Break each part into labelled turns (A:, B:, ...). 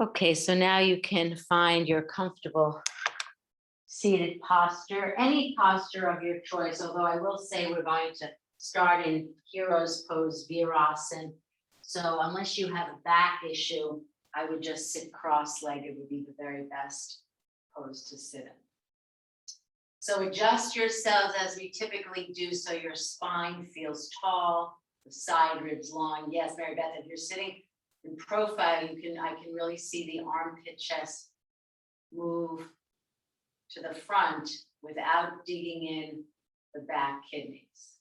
A: Okay, so now you can find your comfortable seated posture, any posture of your choice, although I will say we're going to start in hero's pose, Virasana. So unless you have a back issue, I would just sit cross-legged would be the very best pose to sit in. So adjust yourselves as we typically do so your spine feels tall, the side ribs long. Yes, Mary Beth, if you're sitting in profile, I can really see the armpit chest move to the front without digging in the back kidneys.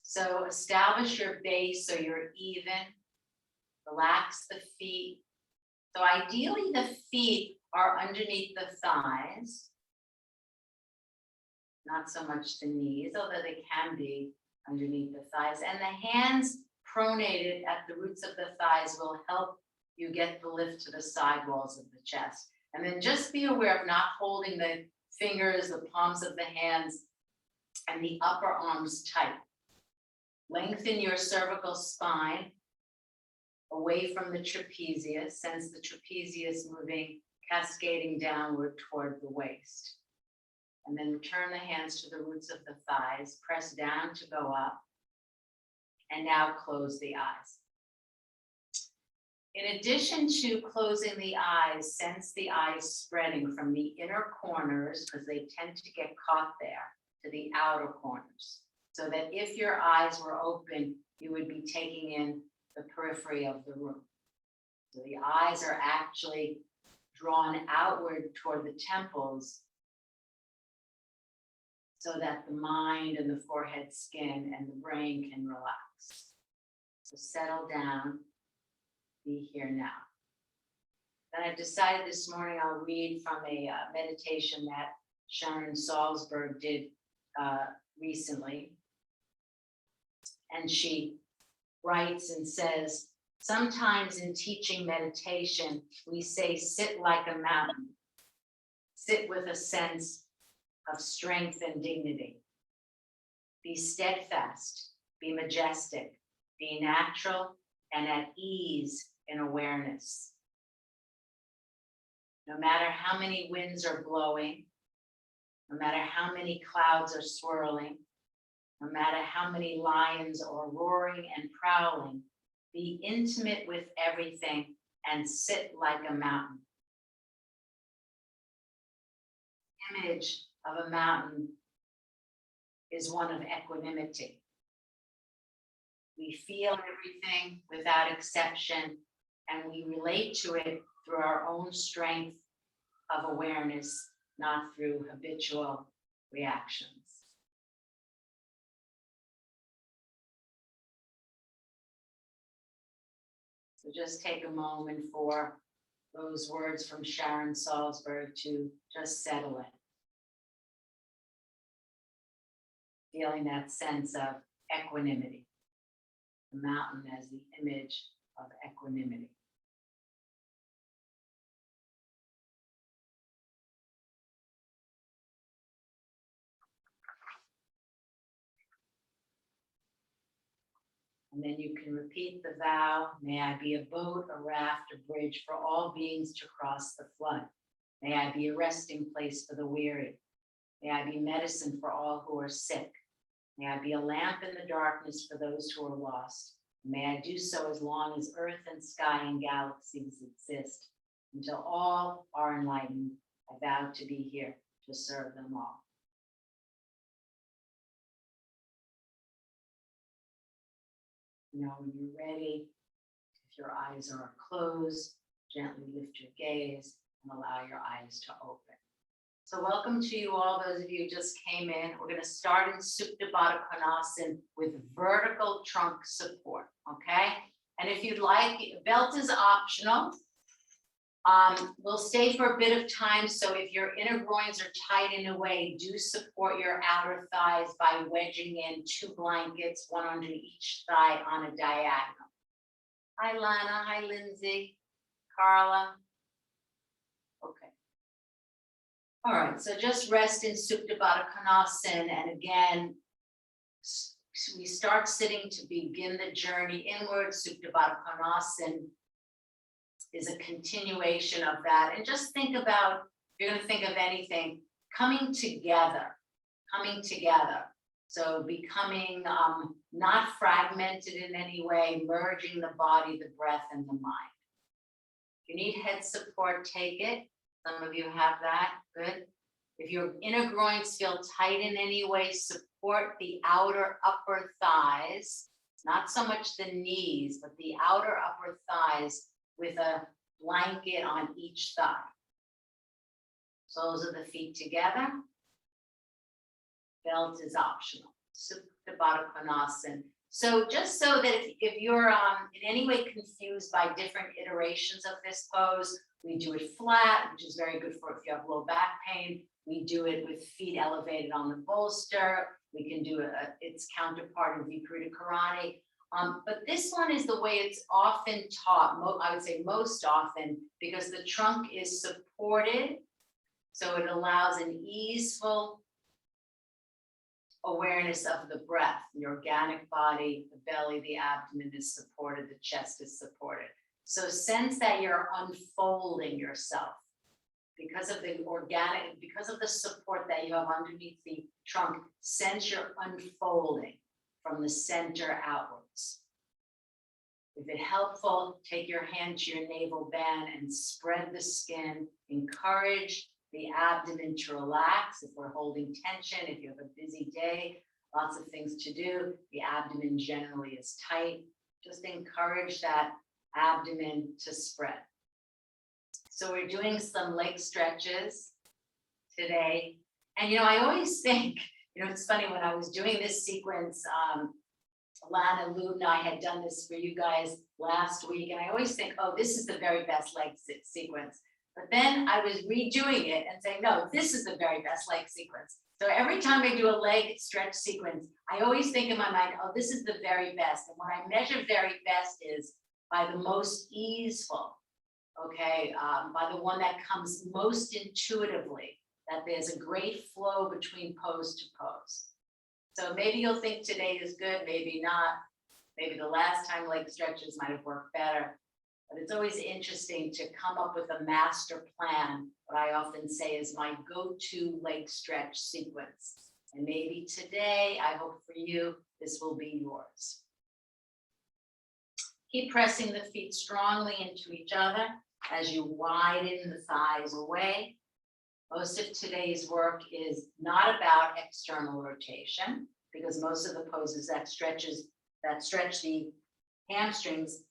A: So establish your base so you're even. Relax the feet. So ideally the feet are underneath the thighs, not so much the knees, although they can be underneath the thighs. And the hands pronated at the roots of the thighs will help you get the lift to the side walls of the chest. And then just be aware of not holding the fingers, the palms of the hands, and the upper arms tight. Lengthen your cervical spine away from the trapezius. Sense the trapezius moving, cascading downward toward the waist. And then return the hands to the roots of the thighs. Press down to go up. And now close the eyes. In addition to closing the eyes, sense the eyes spreading from the inner corners, because they tend to get caught there, to the outer corners. So that if your eyes were open, you would be taking in the periphery of the room. So the eyes are actually drawn outward toward the temples so that the mind and the forehead skin and the brain can relax. So settle down. Be here now. Then I've decided this morning I'll read from a meditation that Sharon Salzberg did recently. And she writes and says, sometimes in teaching meditation, we say, sit like a mountain. Sit with a sense of strength and dignity. Be steadfast, be majestic, be natural and at ease in awareness. No matter how many winds are blowing, no matter how many clouds are swirling, no matter how many lions are roaring and prowling, be intimate with everything and sit like a mountain. Image of a mountain is one of equanimity. We feel everything without exception, and we relate to it through our own strength of awareness, not through habitual reactions. So just take a moment for those words from Sharon Salzberg to just settle in. Feeling that sense of equanimity. The mountain as the image of equanimity. And then you can repeat the vow, may I be a boat, a raft, a bridge for all beings to cross the flood. May I be a resting place for the weary. May I be medicine for all who are sick. May I be a lamp in the darkness for those who are lost. May I do so as long as earth and sky and galaxies exist. Until all are enlightened, I vow to be here to serve them all. Now, when you're ready, if your eyes are closed, gently lift your gaze and allow your eyes to open. So welcome to you all, those of you who just came in. We're going to start in Supta Baddha Konasana with vertical trunk support, okay? And if you'd like, belt is optional. We'll stay for a bit of time, so if your inner groins are tight in a way, do support your outer thighs by wedging in 2 blankets, one under each thigh on a diagonal. Hi, Lana. Hi, Lindsay. Carla. Okay. All right, so just rest in Supta Baddha Konasana, and again, we start sitting to begin the journey inward. Supta Baddha Konasana is a continuation of that. And just think about, if you're going to think of anything, coming together. So becoming not fragmented in any way, merging the body, the breath, and the mind. If you need head support, take it. Some of you have that. Good. If your inner groins feel tight in any way, support the outer upper thighs, not so much the knees, but the outer upper thighs with a blanket on each thigh. Soles of the feet together. Belt is optional. Supta Baddha Konasana. So just so that if you're in any way confused by different iterations of this pose, we do it flat, which is very good for if you have low back pain. We do it with feet elevated on the bolster. We can do its counterpart in Viparita Karani. But this one is the way it's often taught, I would say most often, because the trunk is supported. So it allows an easeful awareness of the breath, the organic body, the belly, the abdomen is supported, the chest is supported. So sense that you're unfolding yourself because of the organic, because of the support that you have underneath the trunk. Sense you're unfolding from the center outwards. If it's helpful, take your hand to your navel band and spread the skin. Encourage the abdomen to relax. If we're holding tension, if you have a busy day, lots of things to do, the abdomen generally is tight. Just encourage that abdomen to spread. So we're doing some leg stretches today. And, I always think, it's funny, when I was doing this sequence, Lana, Lou, and I had done this for you guys last week. And I always think, oh, this is the very best leg sequence. But then I was redoing it and saying, no, this is the very best leg sequence. So every time I do a leg stretch sequence, I always think in my mind, oh, this is the very best. And what I measure very best is by the most easeful, okay, by the one that comes most intuitively, that there's a great flow between pose to pose. So maybe you'll think today is good, maybe not. Maybe the last time leg stretches might have worked better. But it's always interesting to come up with a master plan. What I often say is my go-to leg stretch sequence. And maybe today, I hope for you, this will be yours. Keep pressing the feet strongly into each other as you widen the thighs away. Most of today's work is not about external rotation, because most of the poses that stretch the hamstrings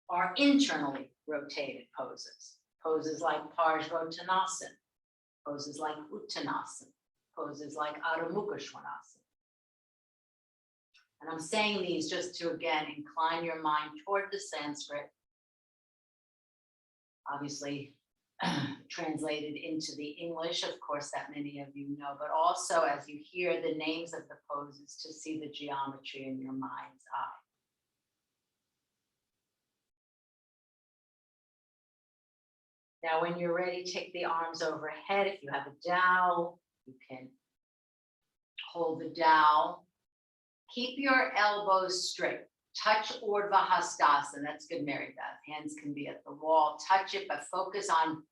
A: are internally rotated poses. Poses like Parsvottanasana, poses like Uttanasana, poses like Adho Mukha Svanasana. And I'm saying these just to, again, incline your mind toward the Sanskrit, obviously translated into the English, of course, that many of you know, but also as you hear the names of the poses to see the geometry in your mind's eye. Now, when you're ready, take the arms overhead. If you have a dowel, you can hold the dowel. Keep your elbows straight. Touch Urdhva Hastasana. That's good, Mary Beth. Hands can be at the wall. Touch it, but focus on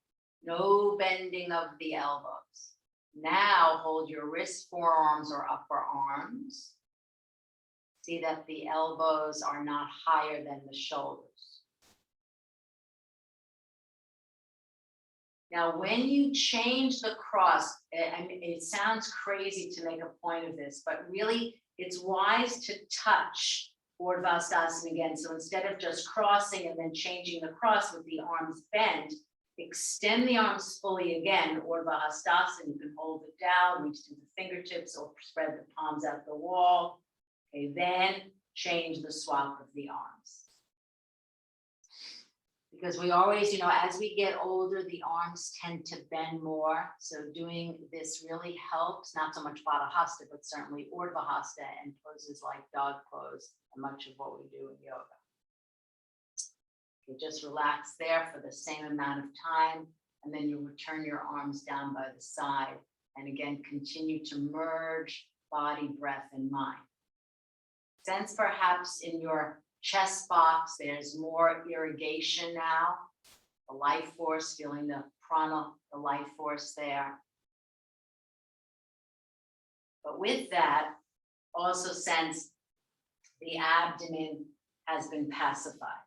A: no bending of the elbows. Now, hold your wrists, forearms, or upper arms. See that the elbows are not higher than the shoulders. Now, when you change the cross, I mean, it sounds crazy to make a point of this, but really it's wise to touch Urdhva Hastasana again. So instead of just crossing and then changing the cross with the arms bent, extend the arms fully again, Urdhva Hastasana. You can hold it down, reach to the fingertips, or spread the palms at the wall. Okay, then change the swap of the arms. Because we always, as we get older, the arms tend to bend more. So doing this really helps, not so much Baddha Hasta, but certainly Urdhva Hasta and poses like dog pose and much of what we do in yoga. Okay, just relax there for the same amount of time, and then you return your arms down by the side. And again, continue to merge body, breath, and mind. Sense perhaps in your chest box. There's more irrigation now. The life force, feeling the prana, the life force there. But with that, also sense the abdomen has been pacified.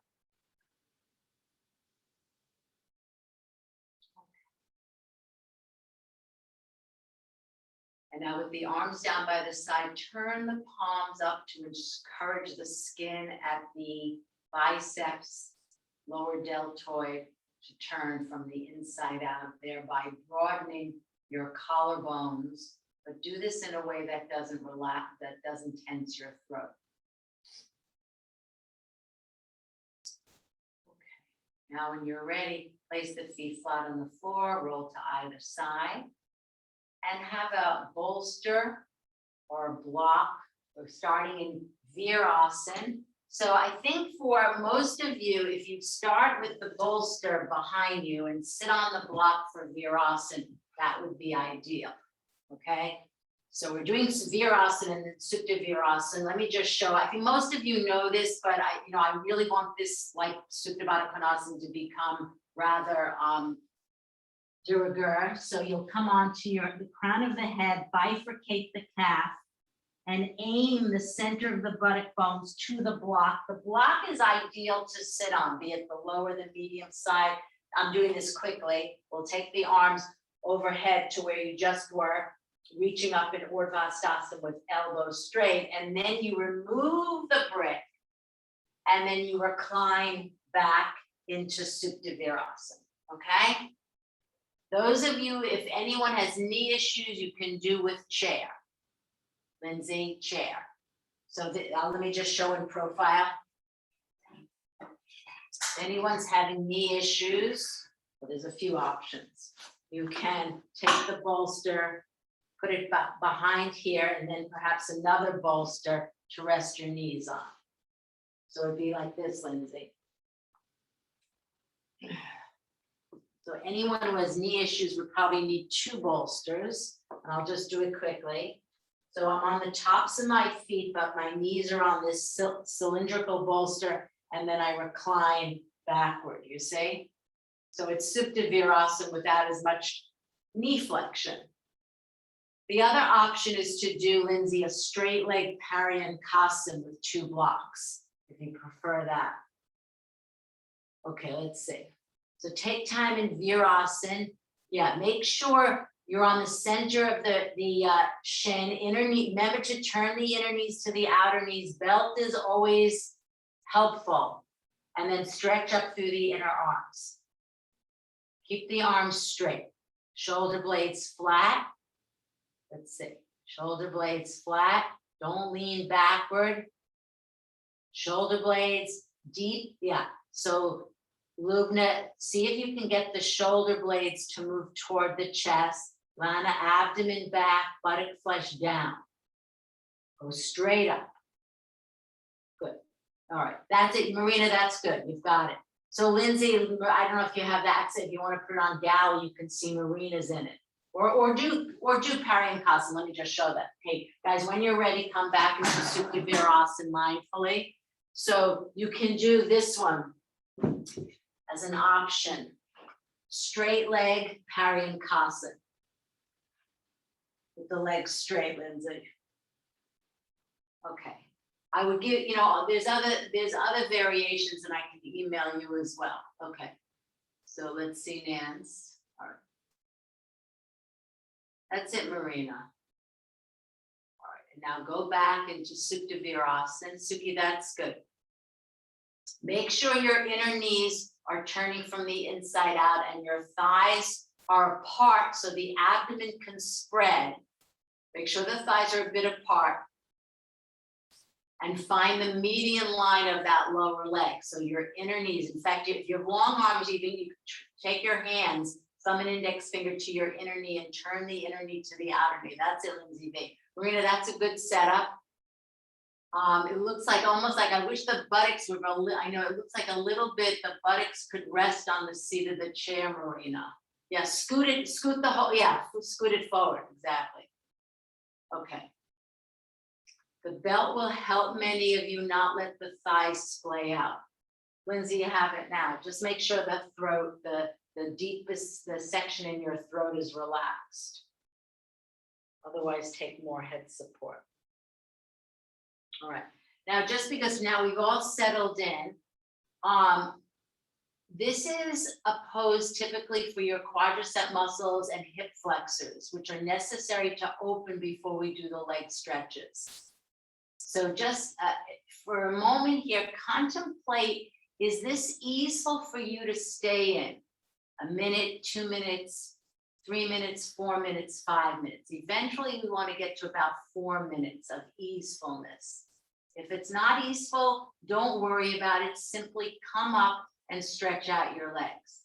A: And now with the arms down by the side, turn the palms up to encourage the skin at the biceps, lower deltoid to turn from the inside out, thereby broadening your collarbones. But do this in a way that doesn't relax, that doesn't tense your throat. Okay. Now when you're ready, place the feet flat on the floor, roll to either side. And have a bolster or a block. We're starting in Virasana. So I think for most of you, if you start with the bolster behind you and sit on the block for Virasana, that would be ideal. Okay. So we're doing Virasana and then Supta Virasana. Let me just show. I think most of you know this, but I really want this like Supta Baddha Konasana to become rather de rigueur. So you'll come onto the crown of the head, bifurcate the calf, and aim the center of the buttock bones to the block. The block is ideal to sit on, be it the lower, the medium side. I'm doing this quickly. We'll take the arms overhead to where you just were, reaching up in Urdhva with elbows straight, and then you remove the brick, and then you recline back into Supta Virasana, okay? Those of you, if anyone has knee issues, you can do with chair. Lindsay, chair. So let me just show in profile. If anyone's having knee issues, well, there's a few options. You can take the bolster, put it behind here, and then perhaps another bolster to rest your knees on. So it'd be like this, Lindsay. So anyone who has knee issues would probably need 2 bolsters, and I'll just do it quickly. So I'm on the tops of my feet, but my knees are on this cylindrical bolster, and then I recline backward, you see? So it's Supta Virasana without as much knee flexion. The other option is to do, Lindsay, a straight leg Paryankasana with 2 blocks, if you prefer that. Okay, let's see. So take time in Virasana. Yeah, make sure you're on the center of the shin, inner knee. Remember to turn the inner knees to the outer knees. Belt is always helpful. And then stretch up through the inner arms. Keep the arms straight. Shoulder blades flat. Let's see. Shoulder blades flat. Don't lean backward. Shoulder blades deep. Yeah. So Lubna, see if you can get the shoulder blades to move toward the chest. Lana, abdomen back, buttock flesh down. Go straight up. Good. All right, that's it. Marina, that's good. You've got it. So Lindsay, I don't know if you have the accent. If you want to put it on Gal, you can see Marina's in it. Or do Paryankasana. Let me just show that. Okay, guys, when you're ready, come back into Supta Virasana mindfully. So you can do this one as an option. Straight leg Paryankasana. With the legs straight, Lindsay. Okay. I would give, there's other variations, and I can email you as well. Okay. So let's see, Nance. All right. That's it, Marina. All right, and now go back into Supta Virasana. Suki, that's good. Make sure your inner knees are turning from the inside out and your thighs are apart so the abdomen can spread. Make sure the thighs are a bit apart. And find the median line of that lower leg. So your inner knees. In fact, if you have long arms, even you can take your hands, thumb and index finger to your inner knee and turn the inner knee to the outer knee. That's it, Lindsay B. Marina, that's a good setup. It looks like almost like I wish the buttocks were I know it looks like a little bit the buttocks could rest on the seat of the chair, Marina. Yeah, scoot the whole, yeah, scoot it forward, exactly. Okay. The belt will help many of you not let the thighs splay out. Lindsay, you have it now. Just make sure the throat, the deepest, the section in your throat is relaxed. Otherwise, take more head support. All right. Now, just because now we've all settled in, this is a pose typically for your quadricep muscles and hip flexors, which are necessary to open before we do the leg stretches. So just for a moment here, contemplate, is this easeful for you to stay in? A minute, 2 minutes, 3 minutes, 4 minutes, 5 minutes. Eventually, we want to get to about 4 minutes of easefulness. If it's not easeful, don't worry about it. Simply come up and stretch out your legs.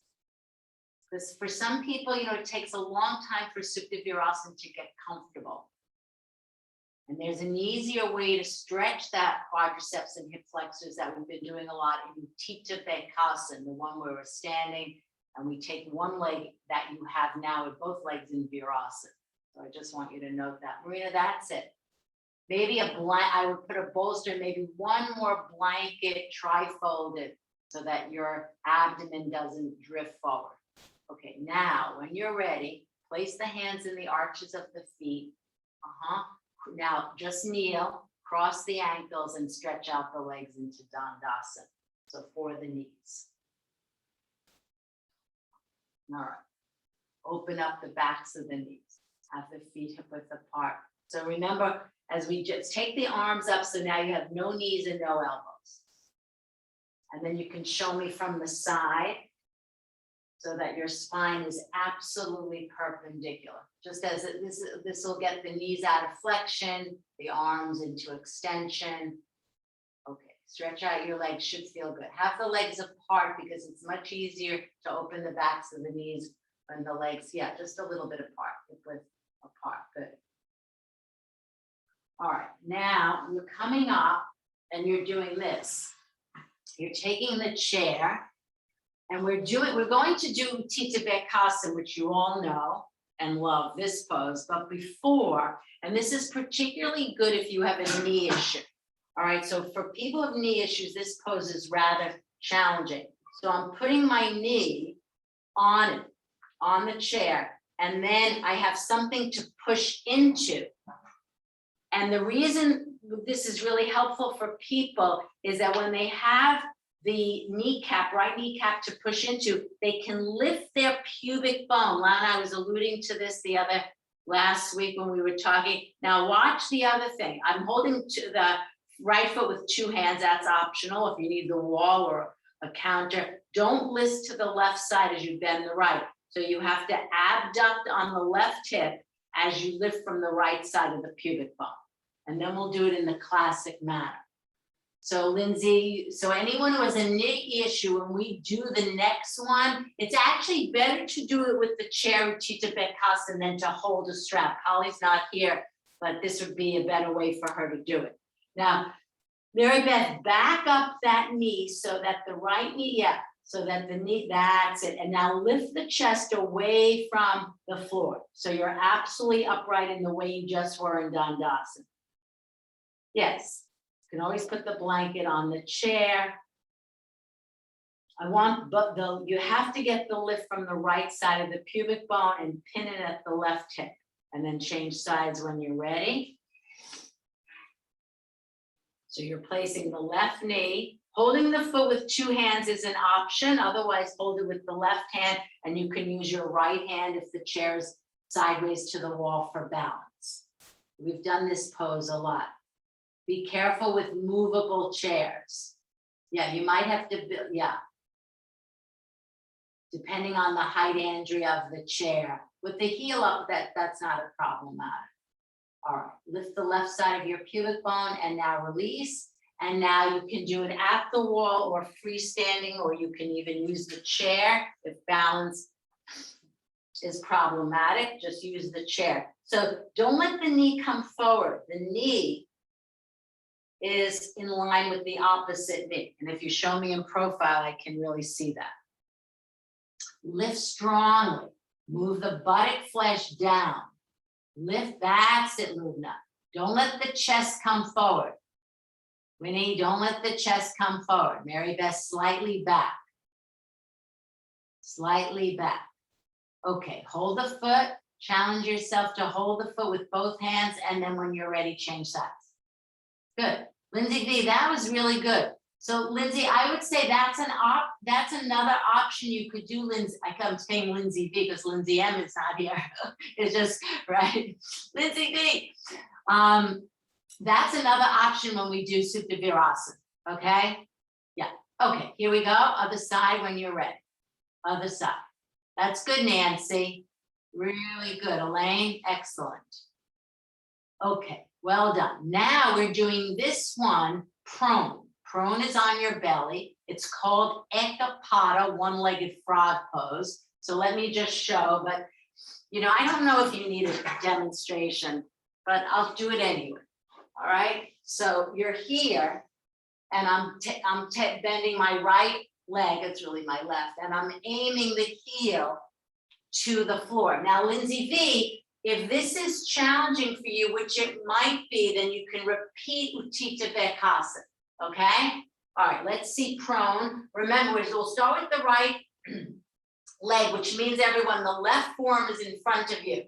A: Because for some people, you know, it takes a long time for Supta Virasana to get comfortable. And there's an easier way to stretch that quadriceps and hip flexors that we've been doing a lot in Utthita Baddhasana, the one where we're standing and we take one leg that you have now with both legs in Virasana. So I just want you to note that. Marina, that's it. Maybe I would put a bolster, maybe one more blanket tri-folded so that your abdomen doesn't drift forward. Okay, now when you're ready, place the hands in the arches of the feet. Now just kneel, cross the ankles and stretch out the legs into Dandasana. So for the knees. All right, open up the backs of the knees, have the feet hip width apart. So remember, as we just take the arms up, so now you have no knees and no elbows. And then you can show me from the side so that your spine is absolutely perpendicular. Just as this will get the knees out of flexion, the arms into extension. Okay, stretch out your legs, should feel good. Have the legs apart because it's much easier to open the backs of the knees when the legs, yeah, just a little bit apart, hip width apart, good. All right, now you're coming up and you're doing this. You're taking the chair and we're going to do Utthita Baddhasana, which you all know and love this pose, but before, and this is particularly good if you have a knee issue. All right, so for people with knee issues, this pose is rather challenging. So I'm putting my knee on it, on the chair, and then I have something to push into. And the reason this is really helpful for people is that when they have the kneecap, right kneecap to push into, they can lift their pubic bone. Lana, I was alluding to this the other last week when we were talking. Now watch the other thing. I'm holding to the right foot with two hands. That's optional if you need the wall or a counter. Don't list to the left side as you bend the right. So you have to abduct on the left hip as you lift from the right side of the pubic bone. And then we'll do it in the classic manner. So Lindsay, so anyone who has a knee issue, when we do the next one, it's actually better to do it with the chair Utthita Baddhasana than to hold a strap. Holly's not here, but this would be a better way for her to do it. Now, Mary Beth, back up that knee so that the right knee, yeah, so that the knee, that's it. And now lift the chest away from the floor. So you're absolutely upright in the way you just were in Dandasana. Yes, you can always put the blanket on the chair. You have to get the lift from the right side of the pubic bone and pin it at the left hip, and then change sides when you're ready. So you're placing the left knee. Holding the foot with two hands is an option. Otherwise, hold it with the left hand, and you can use your right hand if the chair is sideways to the wall for balance. We've done this pose a lot. Be careful with movable chairs. Yeah, you might have to, yeah. Depending on the height, Andrea, of the chair. With the heel up, that's not a problem. All right, lift the left side of your pubic bone and now release. And now you can do it at the wall or freestanding, or you can even use the chair if balance is problematic. Just use the chair. So don't let the knee come forward. The knee is in line with the opposite knee. And if you show me in profile, I can really see that. Lift strongly. Move the buttock flesh down. Lift, that's it, Lubna. Don't let the chest come forward. Winnie, don't let the chest come forward. Mary Beth, slightly back. Slightly back. Okay, hold the foot. Challenge yourself to hold the foot with both hands, and then when you're ready, change sides. Good. Lindsay V, that was really good. So Lindsay, I would say that's another option you could do, Lindsay. I'm saying Lindsay V because Lindsay M is not here. It's just, right? Lindsay V. That's another option when we do Supta Virasana, okay? Yeah, okay, here we go. Other side when you're ready. Other side. That's good, Nancy. Really good. Elaine, excellent. Okay, well done. Now we're doing this one prone. Prone is on your belly. It's called Ekapada, one-legged frog pose. So let me just show, but you know, I don't know if you need a demonstration, but I'll do it anyway. All right, so you're here and I'm bending my right leg, it's really my left, and I'm aiming the heel to the floor. Now, Lindsay V, if this is challenging for you, which it might be, then you can repeat Utthita Baddhakasana, okay? All right, let's see prone. Remember, we'll start with the right leg, which means everyone, the left forearm is in front of you,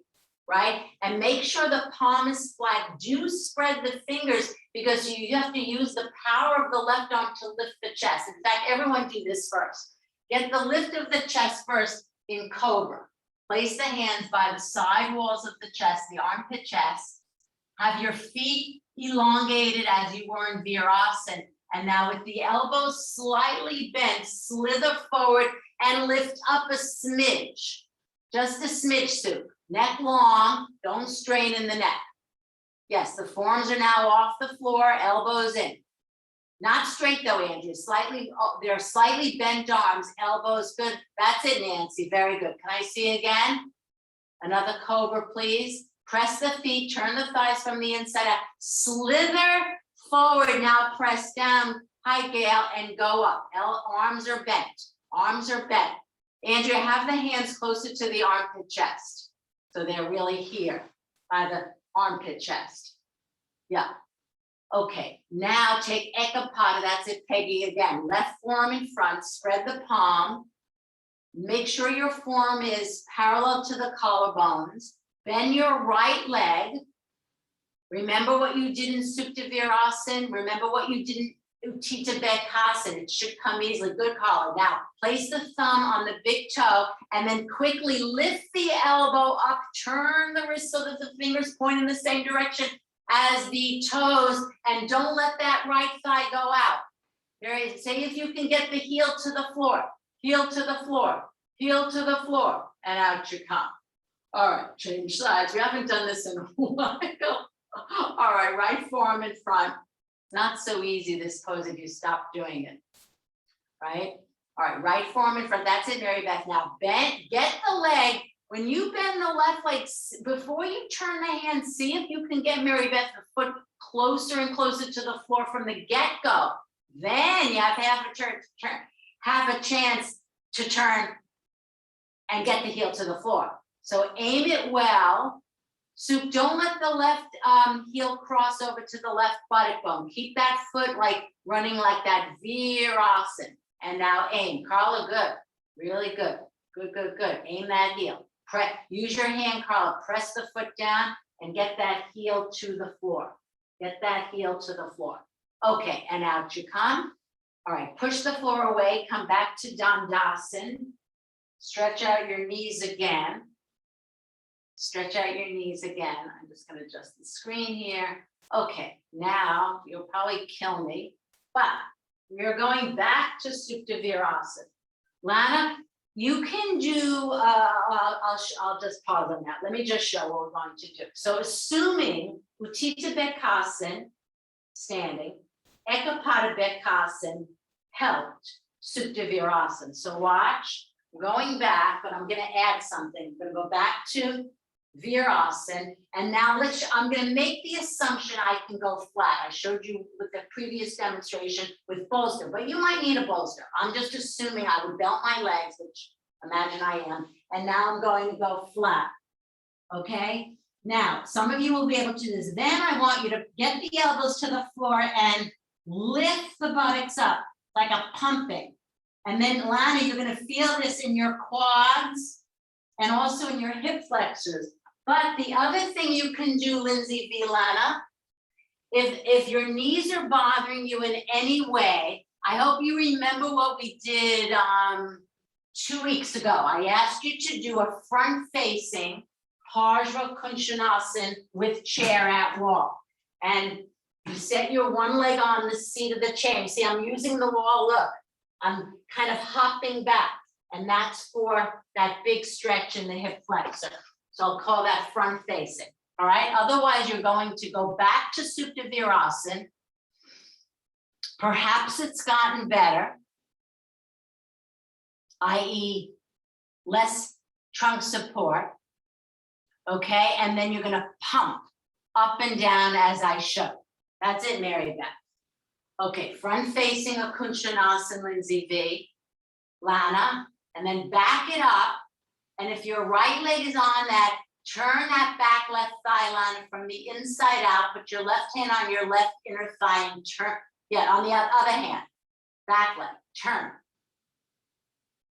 A: right? And make sure the palm is flat. Do spread the fingers because you have to use the power of the left arm to lift the chest. In fact, everyone do this first. Get the lift of the chest first in Cobra. Place the hands by the side walls of the chest, the armpit chest. Have your feet elongated as you were in Virasana. And now with the elbows slightly bent, slither forward and lift up a smidge. Just a smidge, Sue. Neck long, don't strain in the neck. Yes, the forearms are now off the floor, elbows in. Not straight though, Andrew, slightly, they're slightly bent arms, elbows, good. That's it, Nancy, very good. Can I see again? Another Cobra, please. Press the feet, turn the thighs from the inside out. Slither forward, now press down, hi Gail, and go up. Arms are bent, arms are bent. Andrea, have the hands closer to the armpit chest. So they're really here by the armpit chest. Yeah. Okay, now take Ekapada, that's it, Peggy, again. Left forearm in front, spread the palm. Make sure your forearm is parallel to the collarbones. Bend your right leg. Remember what you did in Supta Virasana. Remember what you did in Utthita Baddhakasana. It should come easily. Good collar. Now, place the thumb on the big toe and then quickly lift the elbow up. Turn the wrist so that the fingers point in the same direction as the toes, and don't let that right thigh go out. Say if you can get the heel to the floor, heel to the floor, heel to the floor, and out you come. All right, change sides. We haven't done this in a while. All right, right forearm in front. Not so easy, this pose, if you stop doing it, right? All right, right forearm in front. That's it, Mary Beth. Now bend, get the leg. When you bend the left leg, before you turn the hand, see if you can get Mary Beth the foot closer and closer to the floor from the get-go. Then you have to have a chance to turn and get the heel to the floor. So aim it well. So don't let the left heel cross over to the left buttock bone. Keep that foot like running like that Virasana. And now aim. Carla, good. Really good. Good, good, good. Aim that heel. Use your hand, Carla. Press the foot down and get that heel to the floor. Get that heel to the floor. Okay, and out you come. All right, push the floor away. Come back to Dandasana. Stretch out your knees again. Stretch out your knees again. I'm just going to adjust the screen here. Okay, now you'll probably kill me, but we're going back to Supta Virasana. Lana, you can do, I'll just pause on that. Let me just show what we're going to do. So assuming Utthita Baddhakasana, standing, Ekapada Baddhakasana helped Supta Virasana. So watch, going back, but I'm going to add something. I'm going to go back to Virasana, and now I'm going to make the assumption I can go flat. I showed you with the previous demonstration with bolster, but you might need a bolster. I'm just assuming I would belt my legs, which imagine I am, and now I'm going to go flat. Okay, Now, some of you will be able to do this. Then I want you to get the elbows to the floor and lift the buttocks up like a pumping. And then Lana, you're gonna feel this in your quads and also in your hip flexors. But the other thing you can do, Lindsay V. Lana, if your knees are bothering you in any way, I hope you remember what we did 2 weeks ago. I asked you to do a front-facing Pajra Kunshanasana with chair at wall. And you set your one leg on the seat of the chair. You see, I'm using the wall, look. I'm kind of hopping back, and that's for that big stretch in the hip flexor. So I'll call that front facing, all right? Otherwise, you're going to go back to Supta Virasana. Perhaps it's gotten better, i.e. less trunk support, okay? And then you're gonna pump up and down as I show. That's it, Mary Beth. Okay, front facing a Kunshanasana, Lindsay V, Lana, and then back it up. And if your right leg is on that, turn that back left thigh, Lana, from the inside out. Put your left hand on your left inner thigh and turn. Yeah, on the other hand, back leg, turn.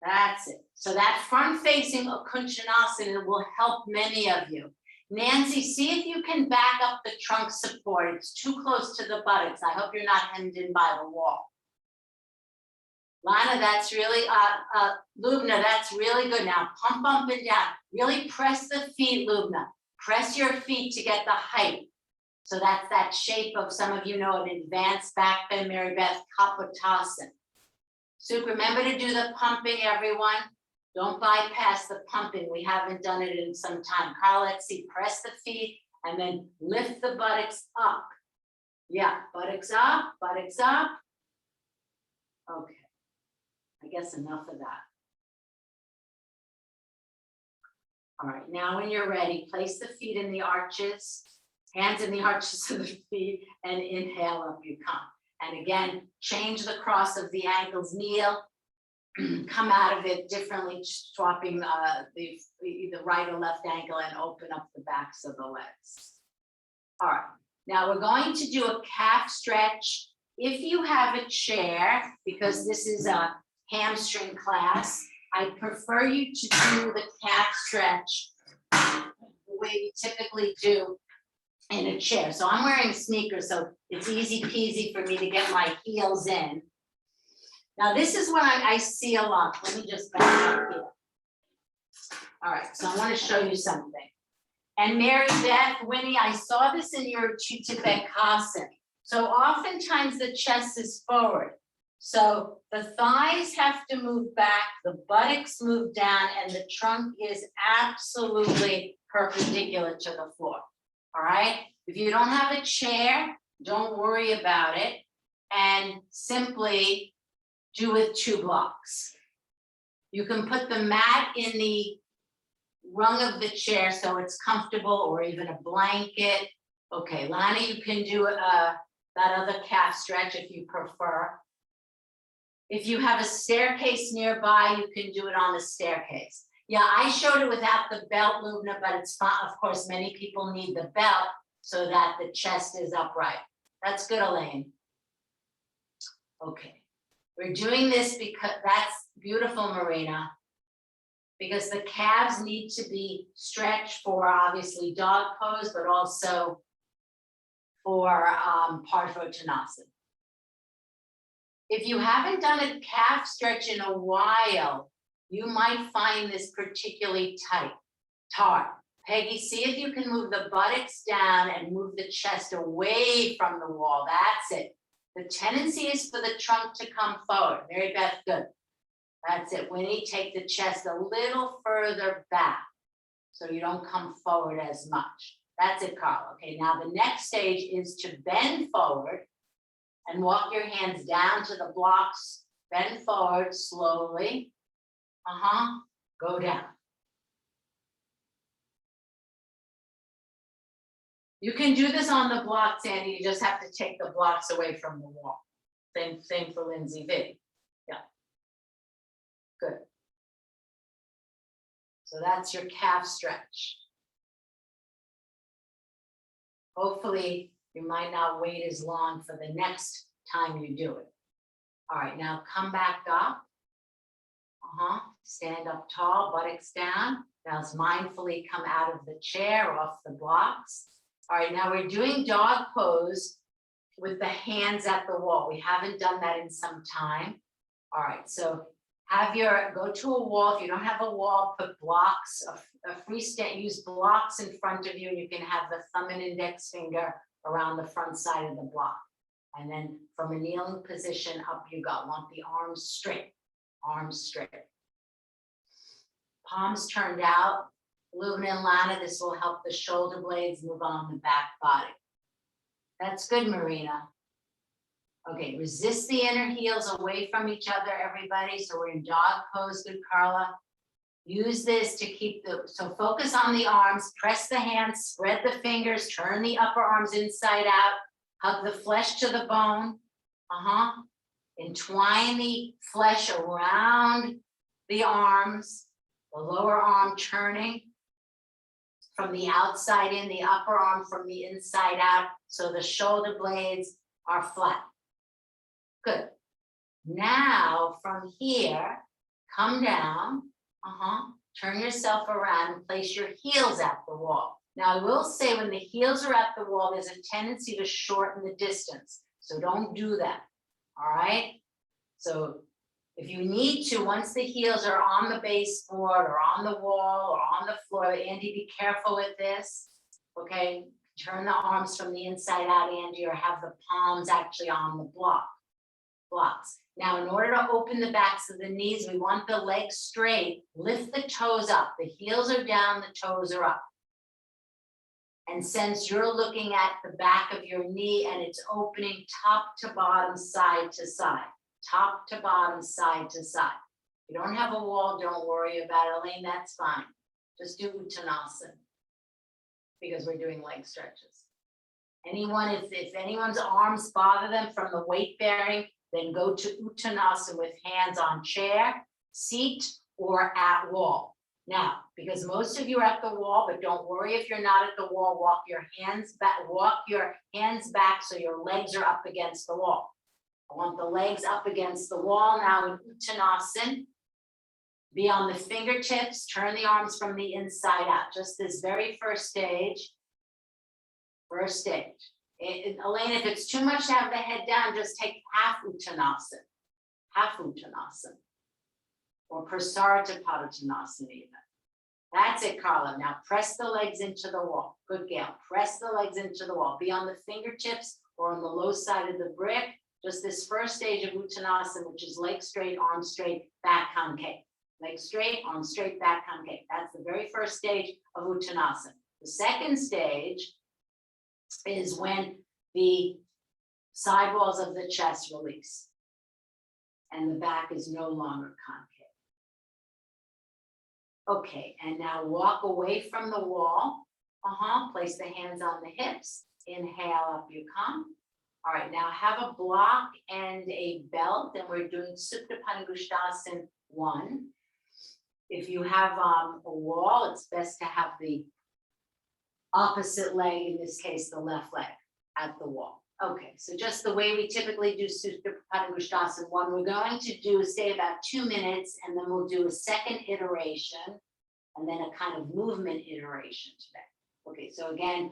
A: That's it. So that front facing Kunshanasana will help many of you. Nancy, see if you can back up the trunk support. It's too close to the buttocks. I hope you're not hemmed in by the wall. Lana, that's really, Lubna, that's really good. Now pump up and down. Really press the feet, Lubna. Press your feet to get the height. So that's that shape of, some of you know, an advanced back bend, Mary Beth, Kapotasana. So remember to do the pumping, everyone. Don't bypass the pumping. We haven't done it in some time. Carl, let's see, press the feet and then lift the buttocks up. Yeah, buttocks up, buttocks up. Okay, I guess enough of that. All right, now when you're ready, place the feet in the arches, hands in the arches of the feet, and inhale, up you come. And again, change the cross of the ankles, kneel, come out of it differently, swapping the right or left ankle and open up the backs of the legs. All right, now we're going to do a calf stretch. If you have a chair, because this is a hamstring class, I prefer you to do the calf stretch the way we typically do in a chair. So I'm wearing sneakers, so it's easy peasy for me to get my heels in. Now this is what I see a lot. Let me just back up here. All right, so I want to show you something. And Mary Beth, Winnie, I saw this in your Chittapekasana. So oftentimes the chest is forward. So the thighs have to move back, the buttocks move down, and the trunk is absolutely perpendicular to the floor. All right, if you don't have a chair, don't worry about it, and simply do with 2 blocks. You can put the mat in the rung of the chair so it's comfortable, or even a blanket. Okay, Lana, you can do that other calf stretch if you prefer. If you have a staircase nearby, you can do it on the staircase. Yeah, I showed it without the belt, Lubna, but it's fine. Of course, many people need the belt so that the chest is upright. That's good, Elaine. Okay, we're doing this because that's beautiful, Marina, because the calves need to be stretched for obviously dog pose, but also for Parsvottanasana. If you haven't done a calf stretch in a while, you might find this particularly tight. Peggy, see if you can move the buttocks down and move the chest away from the wall. That's it. The tendency is for the trunk to come forward. Mary Beth, good. That's it. Winnie, take the chest a little further back so you don't come forward as much. That's it, Carl. Okay, now the next stage is to bend forward and walk your hands down to the blocks. Bend forward slowly. Go down. You can do this on the blocks, Sandy. You just have to take the blocks away from the wall. Same for Lindsay V. Yeah. Good. So that's your calf stretch. Hopefully, you might not wait as long for the next time you do it. All right, now come back up. Stand up tall, buttocks down. Now let's mindfully come out of the chair, off the blocks. All right, now we're doing dog pose with the hands at the wall. We haven't done that in some time. All right, so go to a wall. If you don't have a wall, put blocks, a freestand, use blocks in front of you, and you can have the thumb and index finger around the front side of the block. And then from a kneeling position, up you go. Want the arms straight, Palms turned out. Luna and Lana, this will help the shoulder blades move on the back body. That's good, Marina. Okay, resist the inner heels away from each other, everybody. So we're in dog pose, good, Carla. Use this to keep so focus on the arms, press the hands, spread the fingers, turn the upper arms inside out, hug the flesh to the bone. Entwine the flesh around the arms, the lower arm turning from the outside in, the upper arm from the inside out, so the shoulder blades are flat. Good. Now from here, come down, turn yourself around and place your heels at the wall. Now I will say when the heels are at the wall, there's a tendency to shorten the distance. So don't do that, all right? So if you need to, once the heels are on the baseboard or on the wall or on the floor, Andy, be careful with this, okay? Turn the arms from the inside out, Andy, or have the palms actually on the blocks. Now, in order to open the backs of the knees, we want the legs straight. Lift the toes up. The heels are down, the toes are up. And since you're looking at the back of your knee and it's opening top to bottom, side to side, top to bottom, side to side. If you don't have a wall, don't worry about it, Elaine, that's fine. Just do Uttanasana because we're doing leg stretches. If anyone's arms bother them from the weight bearing, then go to Uttanasana with hands on chair, seat, or at wall. Now, because most of you are at the wall, but don't worry if you're not at the wall, walk your hands back so your legs are up against the wall. I want the legs up against the wall now in Uttanasana. Be on the fingertips, turn the arms from the inside out. Just this very first stage. Elaine, if it's too much to have the head down, just take half Uttanasana. Or Prasarita Padottanasana even. That's it, Carla. Now press the legs into the wall. Good, Gail. Press the legs into the wall. Be on the fingertips or on the low side of the brick. Just this first stage of Uttanasana, which is leg straight, arm straight, back concave. Leg straight, arm straight, back concave. That's the very first stage of Uttanasana. The second stage is when the side walls of the chest release and the back is no longer concave. Okay, and now walk away from the wall. Place the hands on the hips. Inhale, up you come. All right, now have a block and a belt, and we're doing Supta Pangushtasana 1. If you have a wall, it's best to have the opposite leg, in this case, the left leg, at the wall. Okay, so just the way we typically do Supta Pangushtasana 1, we're going to stay about 2 minutes, and then we'll do a second iteration, and then a kind of movement iteration today. Okay, so again,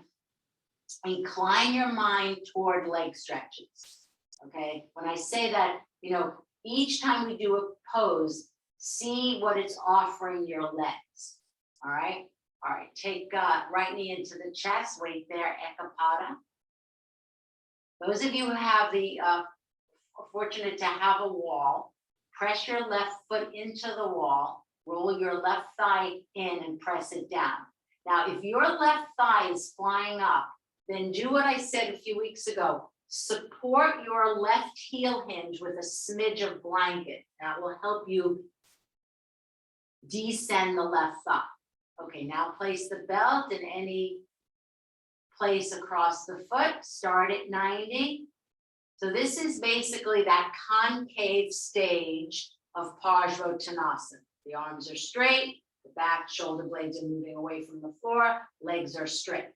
A: incline your mind toward leg stretches. Okay, when I say that, each time we do a pose, see what it's offering your legs. All right, take right knee into the chest, wait there, Ekapada. Those of you who have are fortunate to have a wall, press your left foot into the wall, roll your left thigh in and press it down. Now, if your left thigh is flying up, then do what I said a few weeks ago. Support your left heel hinge with a smidge of blanket. That will help you descend the left thigh. Okay, now place the belt in any place across the foot. Start at 90. So this is basically that concave stage of Parsvottanasana. The arms are straight, the back shoulder blades are moving away from the floor, legs are straight.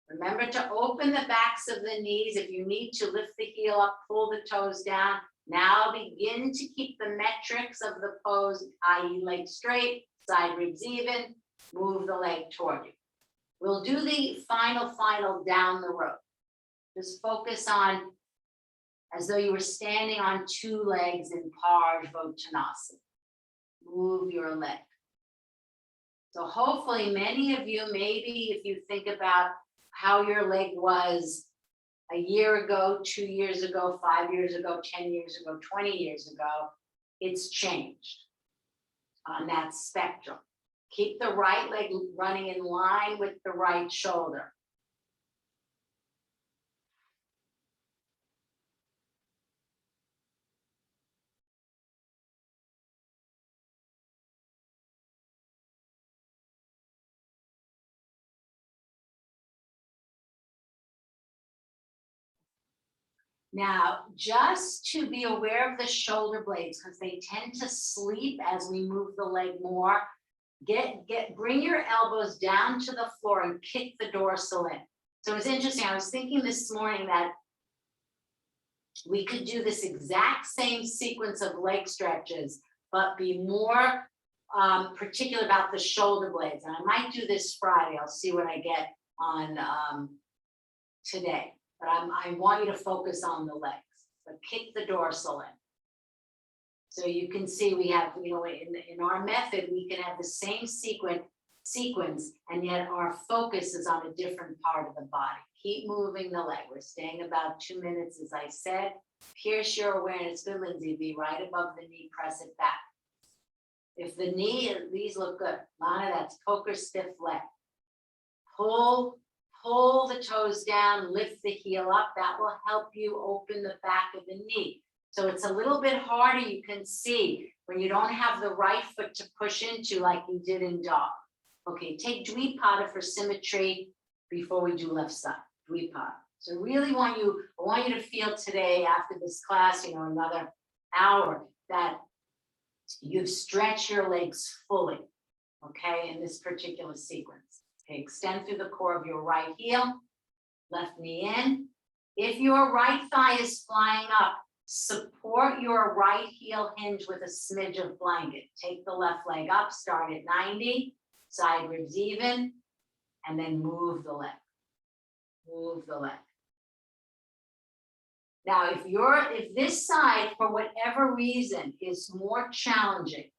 A: Remember to open the backs of the knees. If you need to lift the heel up, pull the toes down. Now begin to keep the metrics of the pose, i.e. leg straight, side ribs even, move the leg toward you. We'll do the final down the road. Just focus on as though you were standing on two legs in Parsvottanasana. Move your leg. So hopefully many of you, maybe if you think about how your leg was a year ago, 2 years ago, 5 years ago, 10 years ago, 20 years ago, it's changed on that spectrum. Keep the right leg running in line with the right shoulder. Now, just to be aware of the shoulder blades, because they tend to sleep as we move the leg more, bring your elbows down to the floor and kick the dorsal in. So it's interesting, I was thinking this morning that we could do this exact same sequence of leg stretches, but be more particular about the shoulder blades. And I might do this Friday, I'll see what I get on today. But I want you to focus on the legs, but kick the dorsal in. So you can see we have, in our method, we can have the same sequence, and yet our focus is on a different part of the body. Keep moving the leg. We're staying about 2 minutes, as I said. Pierce your awareness. Good, Lindsay. Be right above the knee. Press it back. If the these look good. Lana, that's poker stiff leg. Pull the toes down, lift the heel up. That will help you open the back of the knee. So it's a little bit harder, you can see, when you don't have the right foot to push into like you did in dog. Okay, take Dvipada for symmetry before we do left side, Dvipada. So really I want you to feel today after this class, another hour, that you've stretched your legs fully, okay, in this particular sequence. Okay, extend through the core of your right heel, left knee in. If your right thigh is flying up, support your right heel hinge with a smidge of blanket. Take the left leg up, start at 90, side ribs even, and then move the leg. Move the leg. Now, if this side, for whatever reason, is more challenging,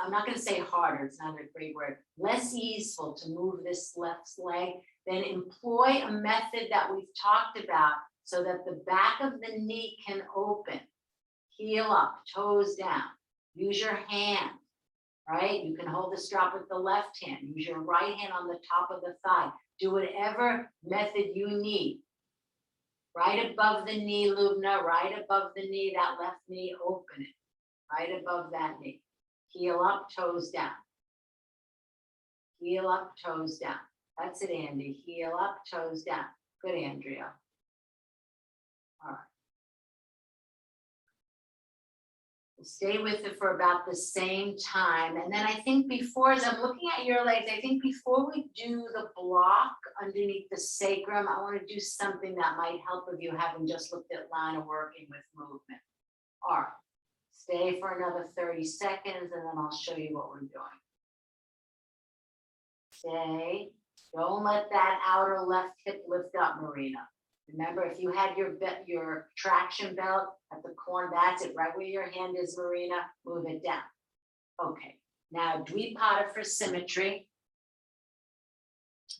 A: I'm not going to say harder, it's not a great word, less easeful to move this left leg, then employ a method that we've talked about so that the back of the knee can open. Heel up, toes down. Use your hand, right? You can hold the strap with the left hand. Use your right hand on the top of the thigh. Do whatever method you need. Right above the knee, Lubna, right above the knee, that left knee, open it. Right above that knee. Heel up, toes down. Heel up, toes down. That's it, Andy. Heel up, toes down. Good, Andrea. All right. We'll stay with it for about the same time. And then I think before, as I'm looking at your legs, I think before we do the block underneath the sacrum, I want to do something that might help with you having just looked at Lana working with movement. All right. Stay for another 30 seconds, and then I'll show you what we're doing. Stay. Don't let that outer left hip lift up, Marina. Remember, if you had your traction belt at the corner, that's it, right where your hand is, Marina, move it down. Okay, now Dvipada for symmetry.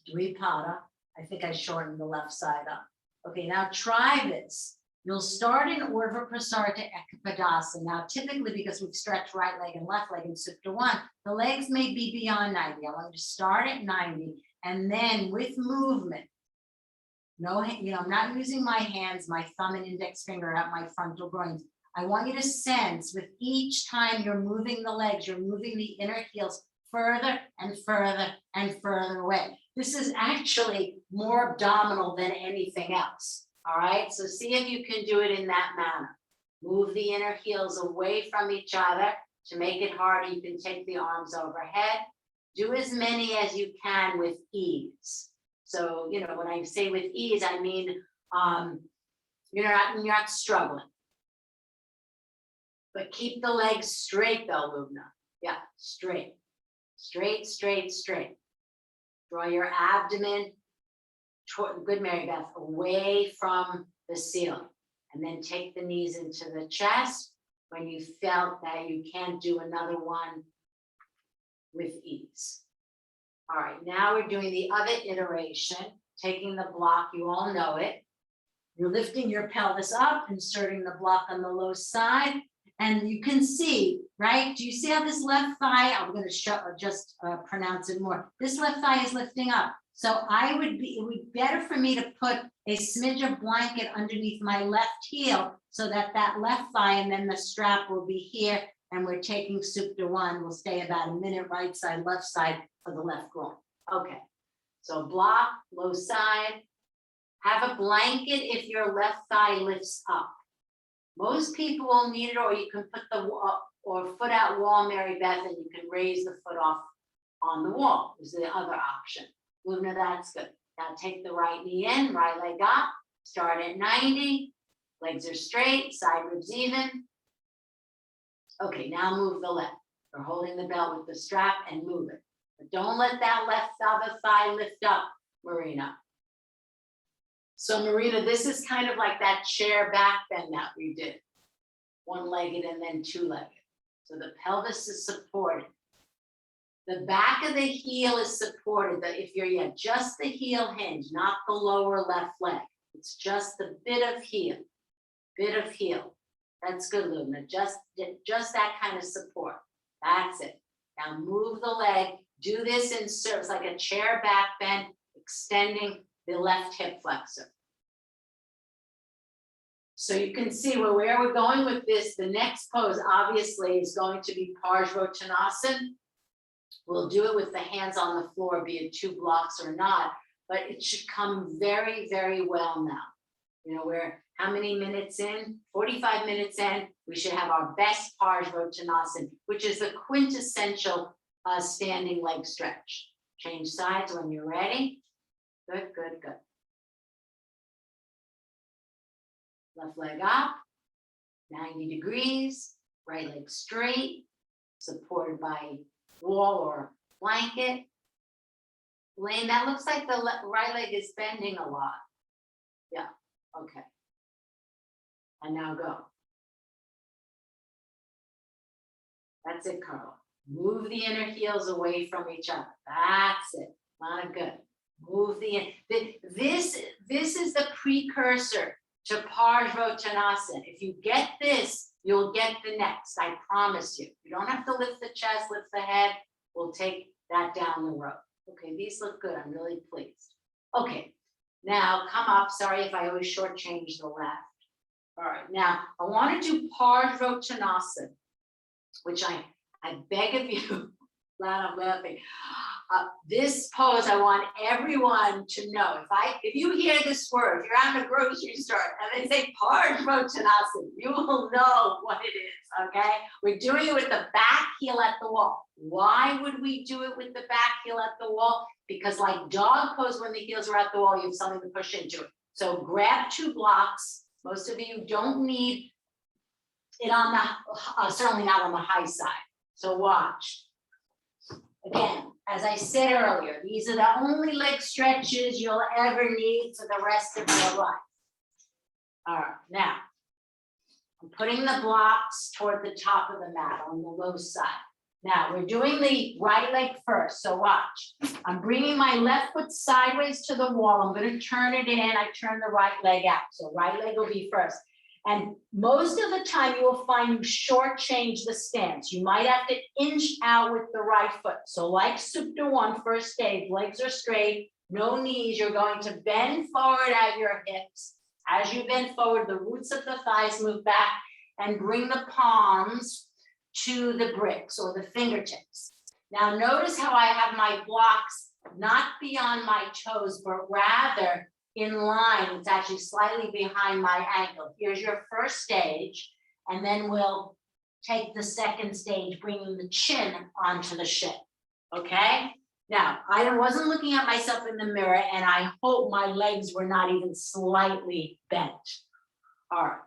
A: Dvipada, I think I shortened the left side up. Okay, now try this. You'll start in Urdhva Prasarita Ekapadasana. Now, typically, because we've stretched right leg and left leg in Supta 1, the legs may be beyond 90. I want you to start at 90, and then with movement, I'm not using my hands, my thumb and index finger at my frontal groins. I want you to sense with each time you're moving the legs, you're moving the inner heels further and further and further away. This is actually more abdominal than anything else. All right, so see if you can do it in that manner. Move the inner heels away from each other. To make it harder, you can take the arms overhead. Do as many as you can with ease. So, you know, when I say with ease, I mean, you're not struggling. But keep the legs straight though, Lubna. Yeah, straight, straight, straight, straight. Draw your abdomen toward, good Mary Beth, away from the ceiling. And then take the knees into the chest when you felt that you can't do another one with ease. All right, now we're doing the other iteration, taking the block, you all know it. You're lifting your pelvis up, inserting the block on the low side, and you can see, right? Do you see how this left thigh, I'm going to just pronounce it more. This left thigh is lifting up. So it would be better for me to put a smidge of blanket underneath my left heel so that that left thigh and then the strap will be here, and we're taking Supta 1. We'll stay about a minute, right side, left side for the left groin. Okay, so block, low side. Have a blanket if your left thigh lifts up. Most people will need it, or you can put the or foot out wall, Mary Beth, and you can raise the foot off on the wall. Is the other option. Luna, that's good. Now take the right knee in, right leg up, start at 90, legs are straight, side ribs even. Okay, now move the left. We're holding the belt with the strap and move it. But don't let that left other thigh lift up, Marina. So Marina, this is kind of like that chair back bend that we did. One-legged and then two-legged. So the pelvis is supported. The back of the heel is supported. If you're just the heel hinge, not the lower left leg. It's just the bit of heel. That's good, Luna. Just that kind of support. That's it. Now move the leg. Do this in circles like a chair back bend, extending the left hip flexor. So you can see where we're going with this. The next pose obviously is going to be Parsvottanasana. We'll do it with the hands on the floor, be it 2 blocks or not, but it should come very, very well now. You know, we're how many minutes in? 45 minutes in, we should have our best Parsvottanasana, which is the quintessential standing leg stretch. Change sides when you're ready. Good, good, good. Left leg up, 90 degrees, right leg straight, supported by wall or blanket. Lane, that looks like the right leg is bending a lot. Yeah, okay. And now go. That's it, Carl. Move the inner heels away from each other. That's it. Not good. Move the this is the precursor to Parsvottanasana. If you get this, you'll get the next. I promise you. You don't have to lift the chest, lift the head. We'll take that down the road. Okay, these look good. I'm really pleased. Okay, now come up. Sorry if I always shortchange the left. All right, now I want to do Parsvottanasana, which I beg of you, glad I'm laughing. This pose, I want everyone to know. If you hear this word, if you're at the grocery store and they say Parsvottanasana, you will know what it is, okay? We're doing it with the back heel at the wall. Why would we do it with the back heel at the wall? Because like dog pose, when the heels are at the wall, you have something to push into it. So grab 2 blocks. Most of you don't need it on the, certainly not on the high side. So watch. Again, as I said earlier, these are the only leg stretches you'll ever need for the rest of your life. All right, now, I'm putting the blocks toward the top of the mat on the low side. Now, we're doing the right leg first, so watch. I'm bringing my left foot sideways to the wall. I'm going to turn it in. I turn the right leg out, so right leg will be first. And most of the time, you will find you shortchange the stance. You might have to inch out with the right foot. So like Supta 1, first stage, legs are straight, no knees. You're going to bend forward at your hips. As you bend forward, the roots of the thighs move back and bring the palms to the bricks or the fingertips. Now notice how I have my blocks not beyond my toes, but rather in line. It's actually slightly behind my ankle. Here's your first stage, and then we'll take the second stage, bringing the chin onto the shin, okay? Now, I wasn't looking at myself in the mirror, and I hope my legs were not even slightly bent. All right,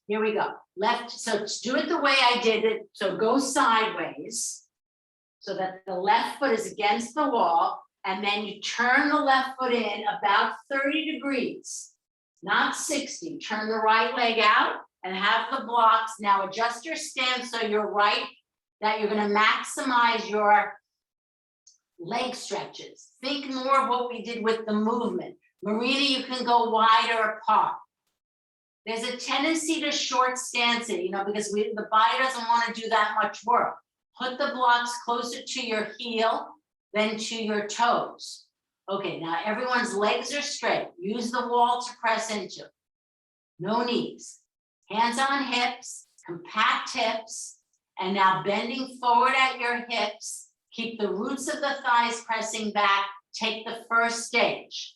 A: here we go. Left, so do it the way I did it. So go sideways so that the left foot is against the wall, and then you turn the left foot in about 30 degrees, not 60. Turn the right leg out and have the blocks. Now adjust your stance so you're right, that you're going to maximize your leg stretches. Think more of what we did with the movement. Marina, you can go wider apart. There's a tendency to short stance it, because the body doesn't want to do that much work. Put the blocks closer to your heel than to your toes. Okay, now everyone's legs are straight. Use the wall to press into. No knees. Hands on hips, compact hips, and now bending forward at your hips. Keep the roots of the thighs pressing back. Take the first stage.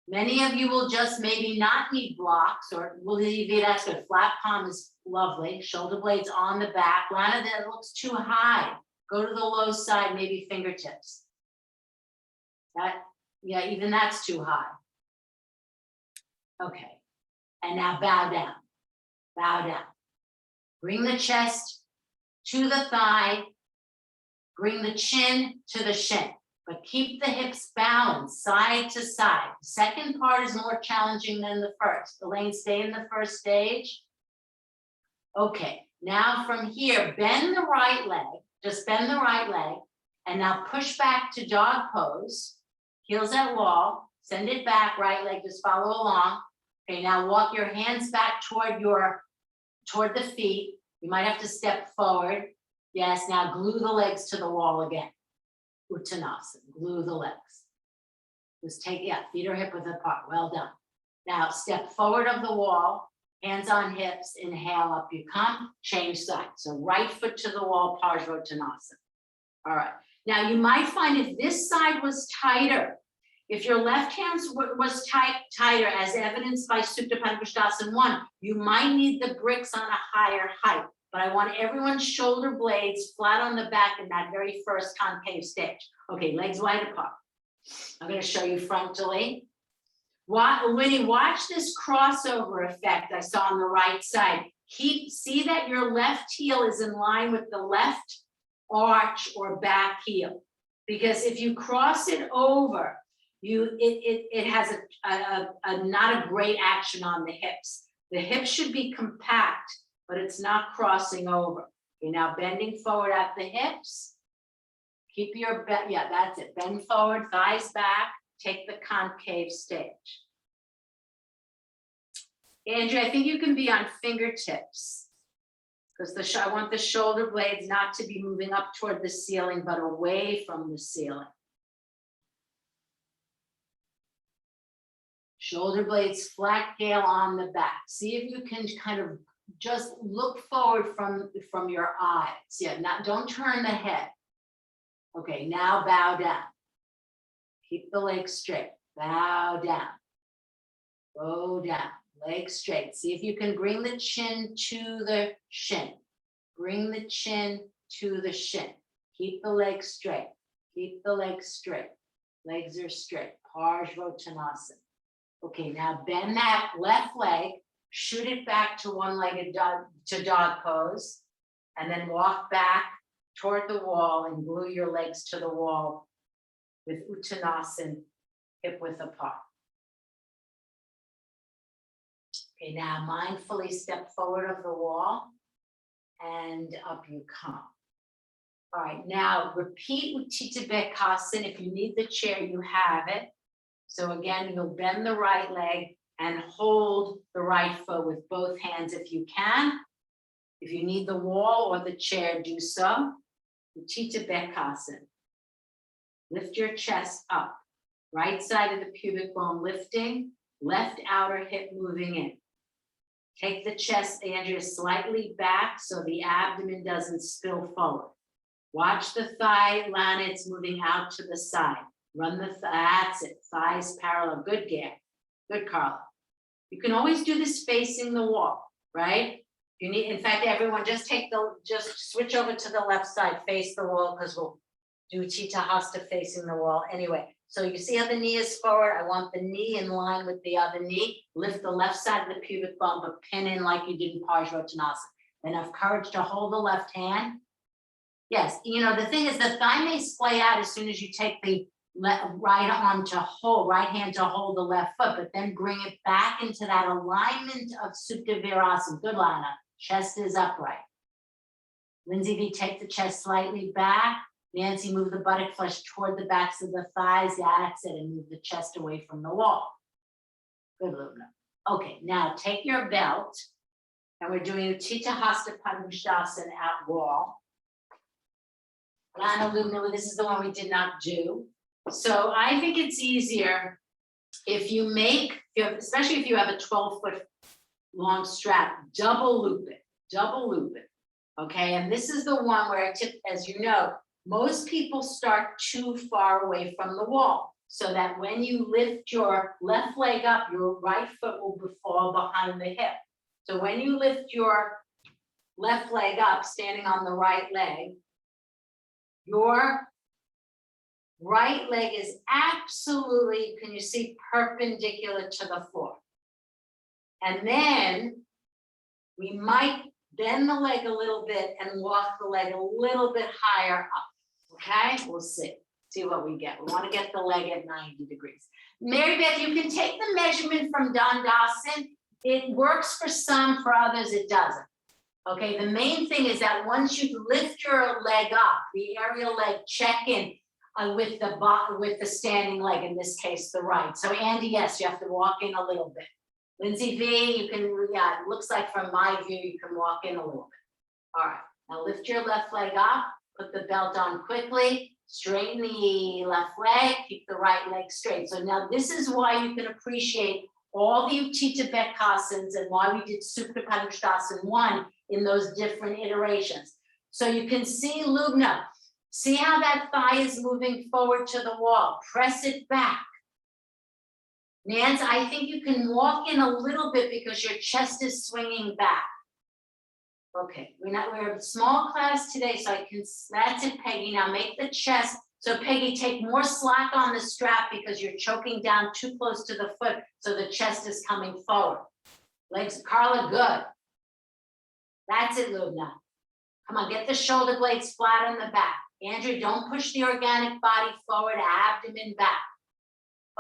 A: Many of you will just maybe not need blocks, or will leave that's good. Flat palm is lovely. Shoulder blades on the back. Lana, that looks too high. Go to the low side, maybe fingertips. Even that's too high. Okay, and now bow down. Bow down. Bring the chest to the thigh. Bring the chin to the shin, but keep the hips balanced side to side. The second part is more challenging than the first. Elaine, stay in the first stage. Okay, now from here, bend the right leg, just bend the right leg, and now push back to dog pose, heels at wall, send it back, right leg, just follow along. Okay, now walk your hands back toward the feet. You might have to step forward. Yes, now glue the legs to the wall again. Uttanasana, glue the legs. Just feet are hip width apart, well done. Now step forward of the wall, hands on hips, inhale, up you come, change sides. So right foot to the wall, Parsvottanasana. All right, now you might find if this side was tighter, if your left hand was tighter, as evidenced by Supta Padangusthasana 1, you might need the bricks on a higher height. But I want everyone's shoulder blades flat on the back in that very first concave stage. Okay, legs wide apart. I'm going to show you frontally. Winnie, watch this crossover effect I saw on the right side. See that your left heel is in line with the left arch or back heel. Because if you cross it over, it has not a great action on the hips. The hips should be compact, but it's not crossing over. You're now bending forward at the hips. Keep your, that's it. Bend forward, thighs back, take the concave stage. Andrea, I think you can be on fingertips because I want the shoulder blades not to be moving up toward the ceiling, but away from the ceiling. Shoulder blades flat, Gail, on the back. See if you can kind of just look forward from your eyes. Don't turn the head. Okay, now bow down. Keep the legs straight. Bow down. Go down. Legs straight. See if you can bring the chin to the shin. Bring the chin to the shin. Keep the legs straight. Keep the legs straight. Legs are straight. Parsvottanasana. Okay, now bend that left leg. Shoot it back to one-legged dog pose, and then walk back toward the wall and glue your legs to the wall with Uttanasana, hip width apart. Okay, now mindfully step forward of the wall and up you come. All right, now repeat Utthita Baddhasana. If you need the chair, you have it. So again, you'll bend the right leg and hold the right foot with both hands if you can. If you need the wall or the chair, do so. Utthita Baddhasana. Lift your chest up. Right side of the pubic bone lifting, left outer hip moving in. Take the chest, Andrea, slightly back so the abdomen doesn't spill forward. Watch the thigh, Lana, it's moving out to the side. Run the that's it. Thighs parallel. Good, Gary. Good, Carla. You can always do this facing the wall, right? You need, in fact, everyone just switch over to the left side, face the wall, because we'll do Chitta Hasta facing the wall anyway. So you see how the knee is forward? I want the knee in line with the other knee. Lift the left side of the pubic bone, but pin in like you did in Parsvarottanasana. Enough courage to hold the left hand. Yes, you know, the thing is the thigh may splay out as soon as you take the right arm to hold, right hand to hold the left foot, but then bring it back into that alignment of Supta Virasana. Good, Lana. Chest is upright. Lindsay V, take the chest slightly back. Nancy, move the buttock flesh toward the backs of the thighs. That's it, and move the chest away from the wall. Good, Lubna. Okay, now take your belt, and we're doing Chitta Hasta Padangusthasana at wall. Lana, Lubna, this is the one we did not do. So I think it's easier if you make, especially if you have a 12-foot long strap, double loop it, okay? And this is the one where I tip, as you know, most people start too far away from the wall, so that when you lift your left leg up, your right foot will fall behind the hip. So when you lift your left leg up, standing on the right leg, your right leg is absolutely, can you see, perpendicular to the floor. And then we might bend the leg a little bit and walk the leg a little bit higher up. Okay, we'll see what we get. We want to get the leg at 90 degrees. Mary Beth, you can take the measurement from Dandasana. It works for some, for others it doesn't. Okay, the main thing is that once you lift your leg up, the aerial leg, check in with the standing leg, in this case, the right. So Andy, yes, you have to walk in a little bit. Lindsay V, you can, yeah, it looks like from my view, you can walk in a little bit. All right, now lift your left leg up, put the belt on quickly, straighten the left leg, keep the right leg straight. So now this is why you can appreciate all the Utthita Bekasanas and why we did Supta Padangusthasana 1 in those different iterations. So you can see, Lubna, see how that thigh is moving forward to the wall. Press it back. Nance, I think you can walk in a little bit because your chest is swinging back. Okay, we're a small class today, so I can, that's it, Peggy. Now make the chest. So Peggy, take more slack on the strap because you're choking down too close to the foot, so the chest is coming forward. Legs, Carla, good. That's it, Lubna. Come on, get the shoulder blades flat on the back. Andrew, don't push the organic body forward, abdomen back.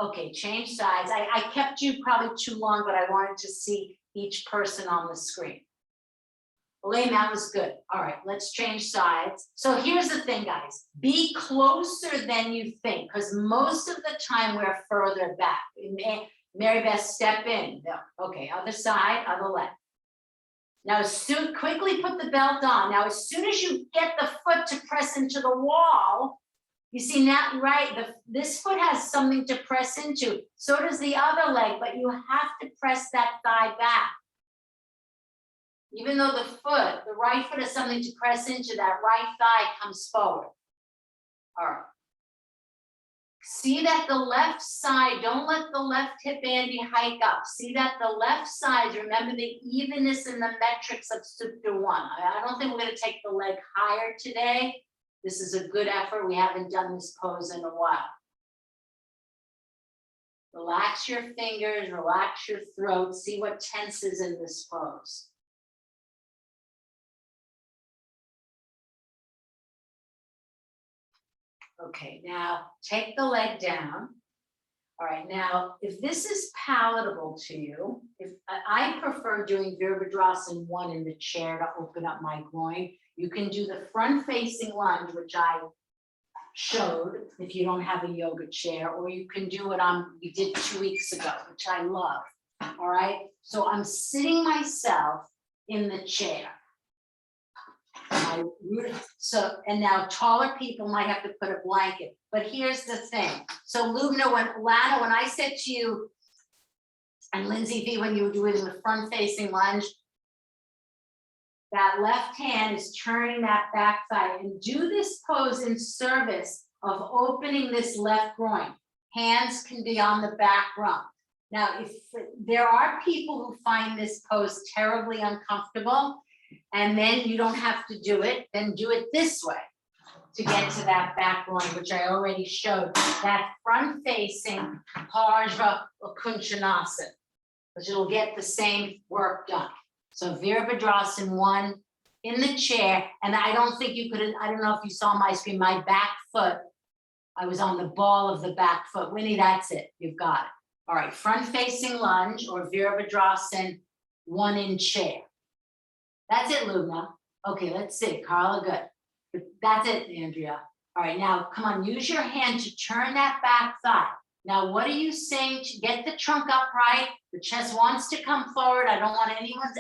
A: Okay, change sides. I kept you probably too long, but I wanted to see each person on the screen. Elaine, that was good. All right, let's change sides. So here's the thing, guys. Be closer than you think, because most of the time we're further back. Mary Beth, step in. No. Okay, other side, other leg. Now, quickly put the belt on. Now, as soon as you get the foot to press into the wall, you see now, right, this foot has something to press into. So does the other leg, but you have to press that thigh back. Even though the right foot has something to press into, that right thigh comes forward. All right. See that the left side, don't let the left hip, Andy, hike up. See that the left side, remember the evenness and the metrics of Supta 1. I don't think we're going to take the leg higher today. This is a good effort. We haven't done this pose in a while. Relax your fingers, relax your throat. See what tenses in this pose. Okay, now take the leg down. All right, now if this is palatable to you, if I prefer doing Virabhadrasana 1 in the chair to open up my groin, you can do the front facing lunge, which I showed if you don't have a yoga chair, or you can do what we did 2 weeks ago, which I love. All right, so I'm sitting myself in the chair. So, and now taller people might have to put a blanket, but here's the thing. So Lubna, Lana, when I said to you, and Lindsay V, when you were doing the front facing lunge, that left hand is turning that back thigh, and do this pose in service of opening this left groin. Hands can be on the back rump. Now, if there are people who find this pose terribly uncomfortable, and then you don't have to do it, then do it this way. to get to that back groin, which I already showed, that front facing Parsva or Kunchanasana, because it'll get the same work done. So Virabhadrasana 1 in the chair, and I don't think you could, I don't know if you saw my screen, my back foot, I was on the ball of the back foot. Winnie, that's it, you've got it. All right, front facing lunge or Virabhadrasana 1 in chair. That's it, Lubna. Okay, let's see, Carla, good. That's it, Andrea. All right, now come on, use your hand to turn that back thigh. Now, what are you saying to get the trunk upright? The chest wants to come forward. I don't want anyone's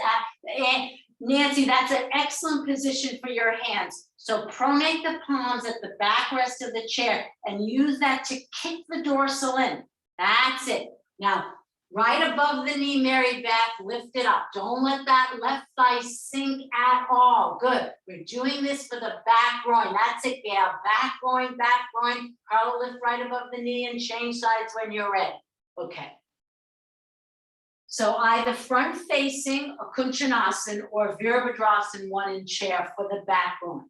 A: Nancy, that's an excellent position for your hands. So pronate the palms at the backrest of the chair and use that to kick the dorsal in. That's it. Now, right above the knee, Mary Beth, lift it up. Don't let that left thigh sink at all. Good. We're doing this for the back groin. That's it, Gail. Back groin, back groin. Carla, lift right above the knee and change sides when you're ready. Okay. So either front facing or Kunchanasana or Virabhadrasana 1 in chair for the back groin.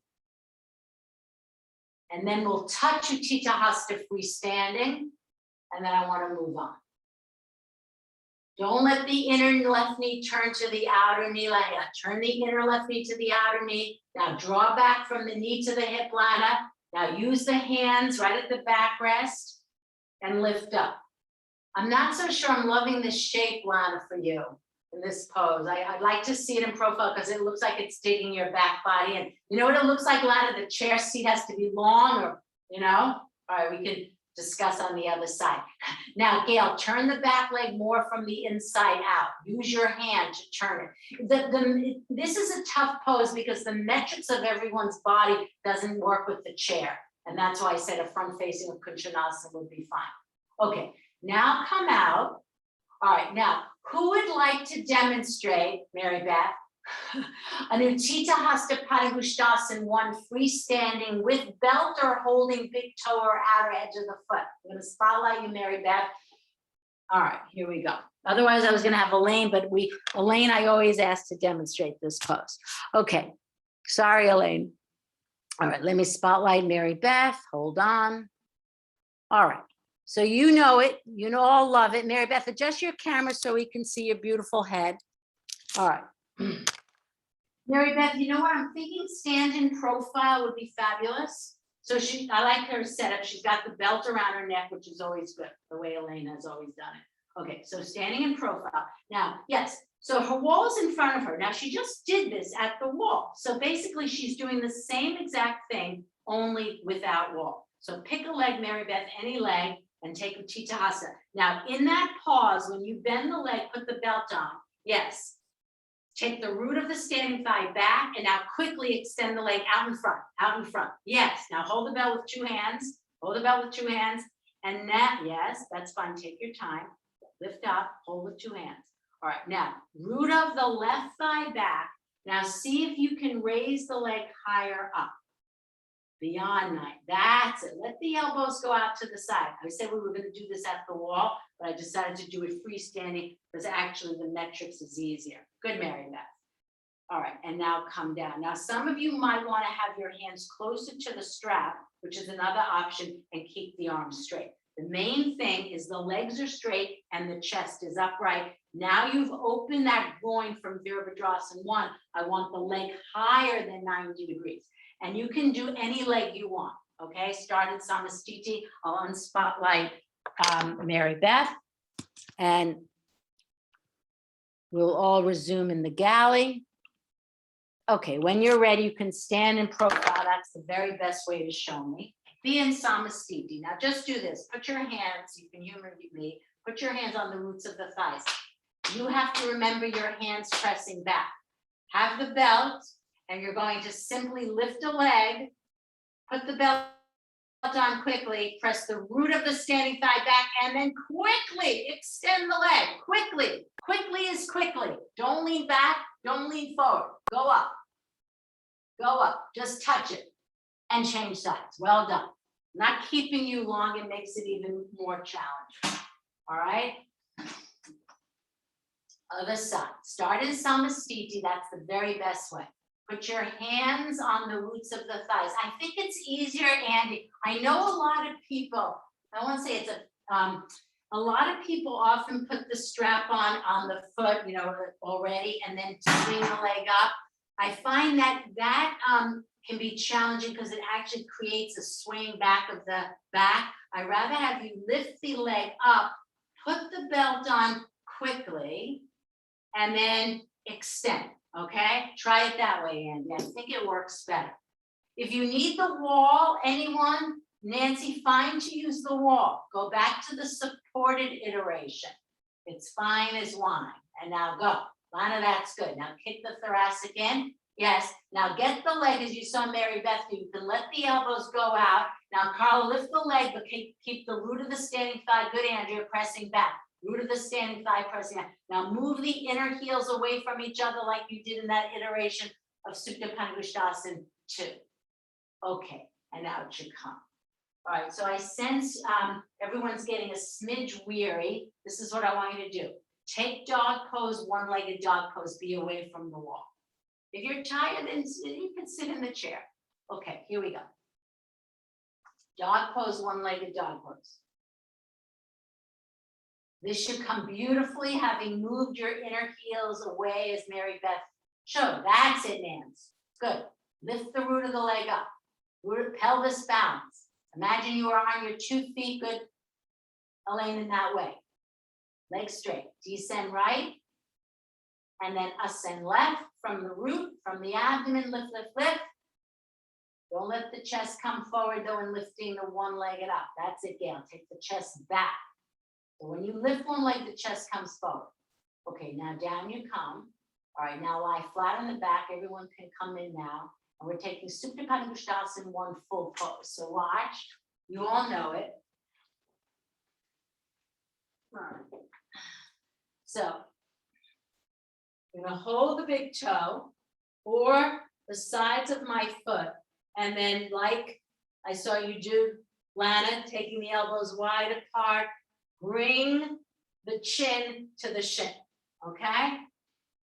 A: And then we'll touch Utthita Hasta freestanding. And then I want to move on. Don't let the inner left knee turn to the outer knee. Turn the inner left knee to the outer knee. Now draw back from the knee to the hip ladder. Now use the hands right at the backrest and lift up. I'm not so sure I'm loving this shape, Lana, for you in this pose. I'd like to see it in profile because it looks like it's digging your back body. And you know what it looks like, Lana? The chair seat has to be long or, you know? All right, we can discuss on the other side. Now, Gail, turn the back leg more from the inside out. Use your hand to turn it. This is a tough pose because the metrics of everyone's body doesn't work with the chair. And that's why I said a front facing of Kunchanasana would be fine. Okay, now come out. All right, now, who would like to demonstrate, Mary Beth, an Utthita Hasta Padangusthasana 1 freestanding with belt or holding big toe or outer edge of the foot? I'm going to spotlight you, Mary Beth. All right, here we go. Otherwise, I was going to have Elaine, but Elaine, I always ask to demonstrate this pose. Okay, sorry, Elaine. All right, let me spotlight Mary Beth. Hold on. All right. So you know it, you know, all love it. Mary Beth, adjust your camera so we can see your beautiful head. All right. Mary Beth, you know what I'm thinking? Stand in profile would be fabulous. So I like her setup. She's got the belt around her neck, which is always good, the way Elaine has always done it. Okay, so standing in profile. Now, yes, so her wall is in front of her. Now she just did this at the wall. So basically she's doing the same exact thing, only without wall. So pick a leg, Mary Beth, any leg, and take Utthita Hasta. Now, in that pause, when you bend the leg, put the belt on. Yes. Take the root of the standing thigh back and now quickly extend the leg out in front, out in front. Yes. Now hold the belt with 2 hands. Hold the belt with 2 hands. And that, yes, that's fine. Take your time. Lift up, hold with 2 hands. All right. Now, root of the left thigh back. Now see if you can raise the leg higher up. Beyond 9. That's it. Let the elbows go out to the side. I said we were going to do this at the wall, but I decided to do it freestanding because actually the metrics is easier. Good, Mary Beth. All right, and now come down. Now, some of you might want to have your hands closer to the strap, which is another option, and keep the arms straight. The main thing is the legs are straight and the chest is upright. Now you've opened that groin from Virabhadrasana 1. I want the leg higher than 90 degrees. And you can do any leg you want, okay? Start in Samastiti. I'll unspotlight Mary Beth. And we'll all resume in the galley. Okay, when you're ready, you can stand in profile. That's the very best way to show me. Be in Samastiti. Now just do this. Put your hands, you can humor me, put your hands on the roots of the thighs. You have to remember your hands pressing back. Have the belt. And you're going to simply lift a leg, put the belt on quickly, press the root of the standing thigh back, and then quickly extend the leg. Quickly. Quickly is quickly. Don't lean back. Don't lean forward. Go up. Go up. Just touch it and change sides. Well done. Not keeping you long. It makes it even more challenging. All right. Other side. Start in Samastiti. That's the very best way. Put your hands on the roots of the thighs. I think it's easier, Andy. I know a lot of people, I won't say it's a lot of people often put the strap on the foot, you know, already, and then swing the leg up. I find that can be challenging because it actually creates a swing back of the back. I'd rather have you lift the leg up, put the belt on quickly, and then extend, okay? Try it that way, Andy. I think it works better. If you need the wall, anyone, Nancy, fine to use the wall. Go back to the supported iteration. It's fine as wine. And now go. Lana, that's good. Now kick the thoracic in. Yes. Now get the leg, as you saw Mary Beth do. You can let the elbows go out. Now, Carla, lift the leg, but keep the root of the standing thigh. Good, Andrea, pressing back. Root of the standing thigh pressing back. Now move the inner heels away from each other like you did in that iteration of Supta Padangusthasana 2. Okay, and now it should come. All right, so I sense everyone's getting a smidge weary. This is what I want you to do. Take dog pose, one-legged dog pose, be away from the wall. If you're tired, then you can sit in the chair. Okay, here we go. Dog pose, one-legged dog pose. This should come beautifully, having moved your inner heels away as Mary Beth showed. That's it, Nance. Good. Lift the root of the leg up. Root, pelvis balance. Imagine you are on your 2 feet. Good, Elaine, in that way. Legs straight. Descend right. And then ascend left from the root, from the abdomen. Lift, lift, lift. Don't let the chest come forward, though, in lifting the one-legged up. That's it, Gail. Take the chest back. So when you lift one leg, the chest comes forward. Okay, now down you come. All right, now lie flat on the back. Everyone can come in now. And we're taking Supta Padangusthasana in one full pose. So watch. You all know it. All right. So I'm going to hold the big toe or the sides of my foot. And then, like I saw you do, Lana, taking the elbows wide apart, bring the chin to the shin, okay?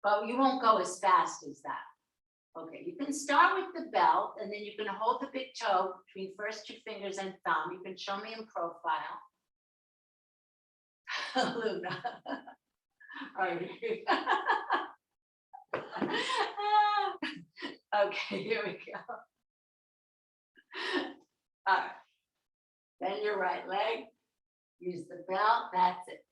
A: But you won't go as fast as that. Okay, you can start with the belt, and then you can hold the big toe between first 2 fingers and thumb. You can show me in profile. Luna. All right. Okay, here we go. All right. Bend your right leg. Use the belt. That's it.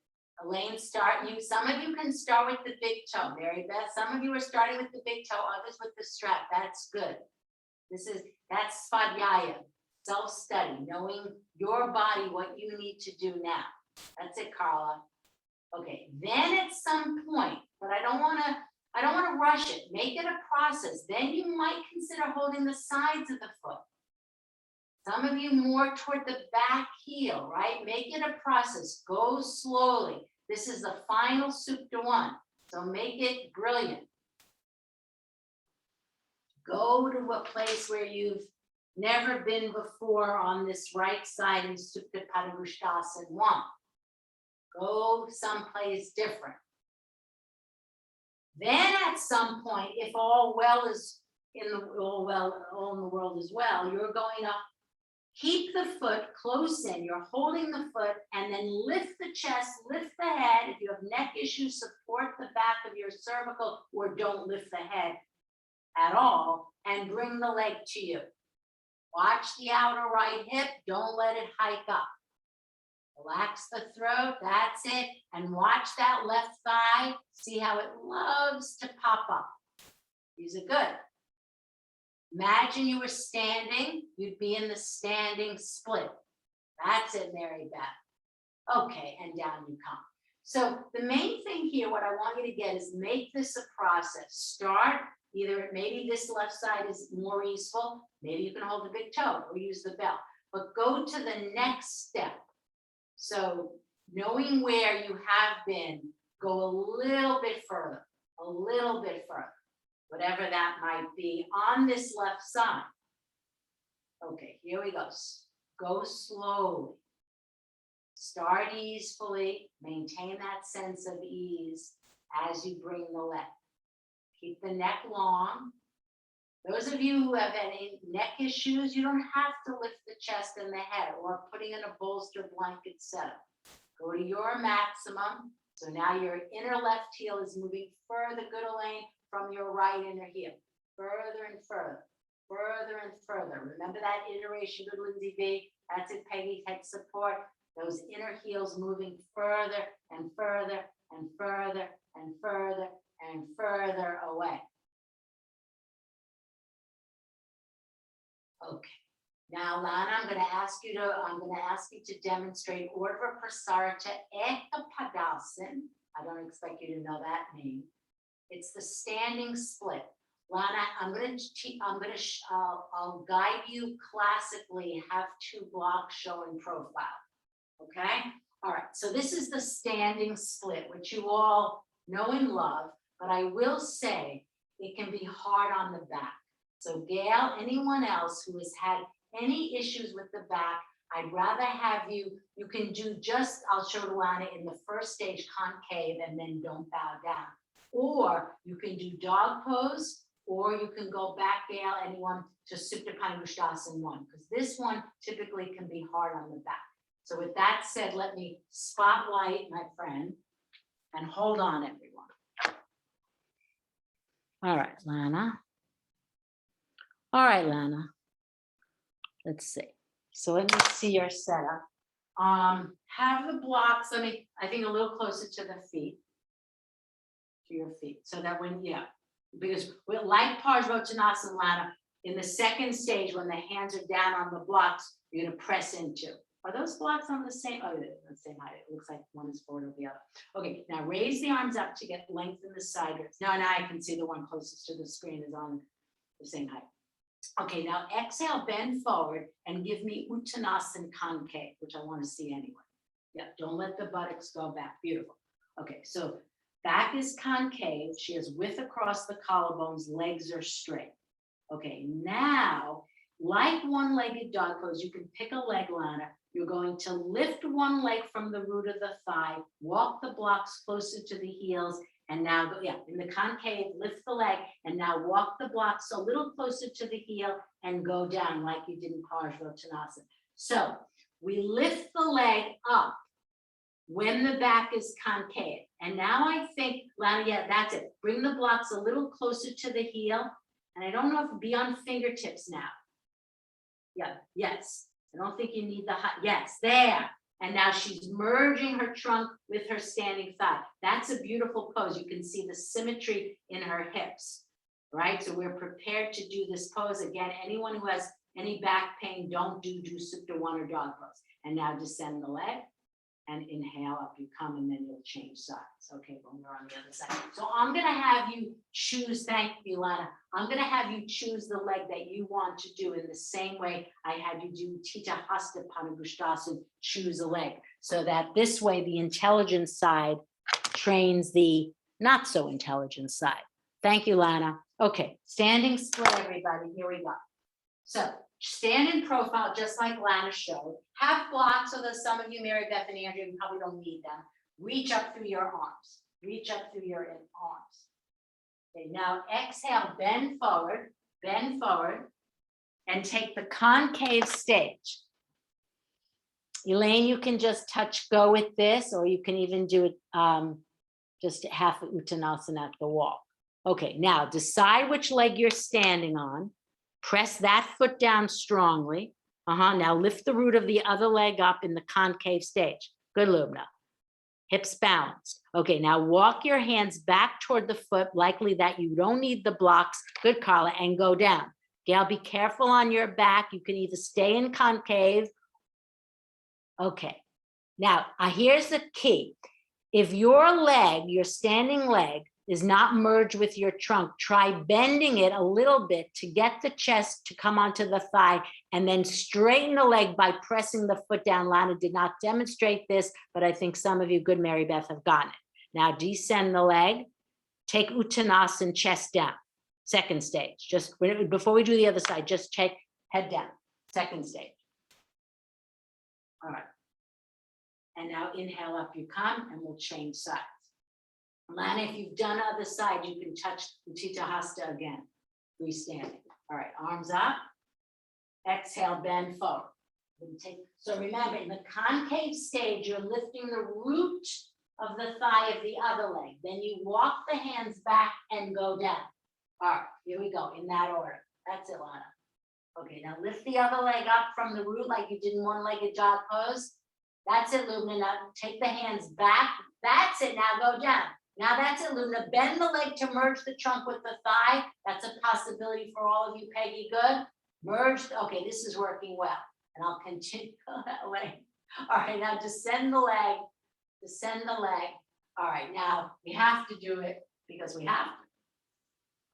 A: Elaine, some of you can start with the big toe. Mary Beth, some of you are starting with the big toe, others with the strap. That's good. That's Svadhyaya, self-study, knowing your body, what you need to do now. That's it, Carla. Okay, then at some point, but I don't want to rush it. Make it a process. Then you might consider holding the sides of the foot. Some of you more toward the back heel, right? Make it a process. Go slowly. This is the final Supta 1. So make it brilliant. Go to a place where you've never been before on this right side in Supta Padangusthasana 1. Go someplace different. Then at some point, if all in the world as well, you're going to keep the foot close in. You're holding the foot and then lift the chest, lift the head. If you have neck issues, support the back of your cervical or don't lift the head at all and bring the leg to you. Watch the outer right hip. Don't let it hike up. Relax the throat. That's it. And watch that left thigh. See how it loves to pop up. These are good. Imagine you were standing, you'd be in the standing split. That's it, Mary Beth. Okay, and down you come. So the main thing here, what I want you to get is make this a process. Start, maybe this left side is more easeful. Maybe you can hold the big toe or use the belt. But go to the next step. So knowing where you have been, go a little bit further, whatever that might be on this left side. Okay, here we go. Go slowly. Start easefully. Maintain that sense of ease as you bring the leg. Keep the neck long. Those of you who have any neck issues, you don't have to lift the chest and the head or putting in a bolster blanket setup. Go to your maximum. So now your inner left heel is moving further, good Elaine, from your right inner heel. Further and further, further and further. Remember that iteration, good Lindsay B? That's it, Peggy, head support. Those inner heels moving further and further and further and further and further away. Okay. Now, Lana, I'm going to ask you to demonstrate Urdhva Prasarita Ekapadasana. I don't expect you to know that name. It's the standing split. Lana, I'll guide you classically, have two blocks showing profile. Okay. All right. So this is the standing split, which you all know and love, but I will say it can be hard on the back. So Gail, anyone else who has had any issues with the back, I'd rather have you can do just, I'll show Lana in the first stage concave and then don't bow down. Or you can do dog pose, or you can go back, Gail, anyone, to Supta Panagustasana 1, because this one typically can be hard on the back. So with that said, let me spotlight my friend and hold on, everyone. All right, Lana. All right, Lana. Let's see. So let me see your setup. Have the blocks, I think a little closer to the feet, to your feet. So that when, because we like Parsvottanasana, Lana, in the second stage, when the hands are down on the blocks, you're gonna press into. Are those blocks on the same, oh, they're the same height. It looks like one is forward or the other. Okay, now raise the arms up to get length in the side ribs. Now I can see the one closest to the screen is on the same height. Okay, now exhale, bend forward and give me Uttanasana concave, which I want to see anyway. Yeah, don't let the buttocks go back. Beautiful. Okay, so back is concave. She has width across the collarbones, legs are straight. Okay, now, like one-legged dog pose, you can pick a leg, Lana. You're going to lift one leg from the root of the thigh, walk the blocks closer to the heels, and now go, in the concave, lift the leg, and now walk the blocks a little closer to the heel and go down like you did in Parsvottanasana. So we lift the leg up when the back is concave. And now I think, Lana, that's it. Bring the blocks a little closer to the heel. And I don't know if be on fingertips now. Yes. I don't think you need the hot, yes, there. And now she's merging her trunk with her standing thigh. That's a beautiful pose. You can see the symmetry in her hips, right? So we're prepared to do this pose. Again, anyone who has any back pain, don't do Supta 1 or dog pose. And now descend the leg and inhale, up you come, and then you'll change sides. Okay, when we're on the other side. So I'm gonna have you choose, thank you, Lana. I'm gonna have you choose the leg that you want to do in the same way I had you do Tita Hasta Panagustasana, choose a leg. So that this way the intelligent side trains the not so intelligent side. Thank you, Lana. Okay, standing split, everybody, here we go. So stand in profile, just like Lana showed. Have blocks, although some of you, Mary Beth and Andrew, you probably don't need them. Reach up through your arms. Reach up through your arms. Okay, now exhale, bend forward, and take the concave stage. Elaine, you can just touch go with this, or you can even do it just half of Uttanasana at the wall. Okay, now decide which leg you're standing on. Press that foot down strongly. Now lift the root of the other leg up in the concave stage. Good, Lubna. Hips balanced. Okay, now walk your hands back toward the foot, likely that you don't need the blocks. Good, Carla, and go down. Gail, be careful on your back. You can either stay in concave. Okay, now here's the key. If your leg, your standing leg, is not merged with your trunk, try bending it a little bit to get the chest to come onto the thigh, and then straighten the leg by pressing the foot down. Lana did not demonstrate this, but I think some of you, good Mary Beth, have gotten it. Now descend the leg, take Uttanasana, chest down. Second stage, just before we do the other side, just check head down, second stage. All right. And now inhale, up you come, and we'll change sides. Lana, if you've done other side, you can touch Utthita Hasta again, freestanding. All right, arms up. Exhale, bend forward. So remember, in the concave stage, you're lifting the root of the thigh of the other leg. Then you walk the hands back and go down. All right, here we go, in that order. That's it, Lana. Okay, now lift the other leg up from the root like you did in one-legged jog pose. That's it, Lubna. Now take the hands back. That's it, now go down. Now that's it, Lubna. Bend the leg to merge the trunk with the thigh. That's a possibility for all of you, Peggy. Good. Merge. Okay, this is working well. And I'll continue that way. All right, now descend the leg. Descend the leg. All right, now we have to do it because we have to.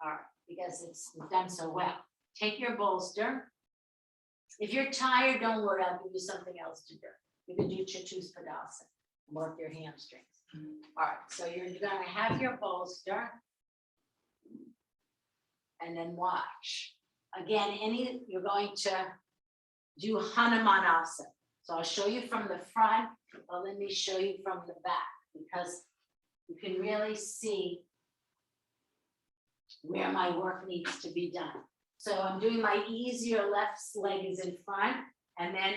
A: All right, because it's done so well. Take your bolster. If you're tired, don't worry, I'll give you something else to do. You can do Chatuspadasana, work your hamstrings. All right, so you're gonna have your bolster and then watch. Again, you're going to do Hanumanasana. So I'll show you from the front, but let me show you from the back because you can really see where my work needs to be done. So I'm doing my easier left leg is in front, and then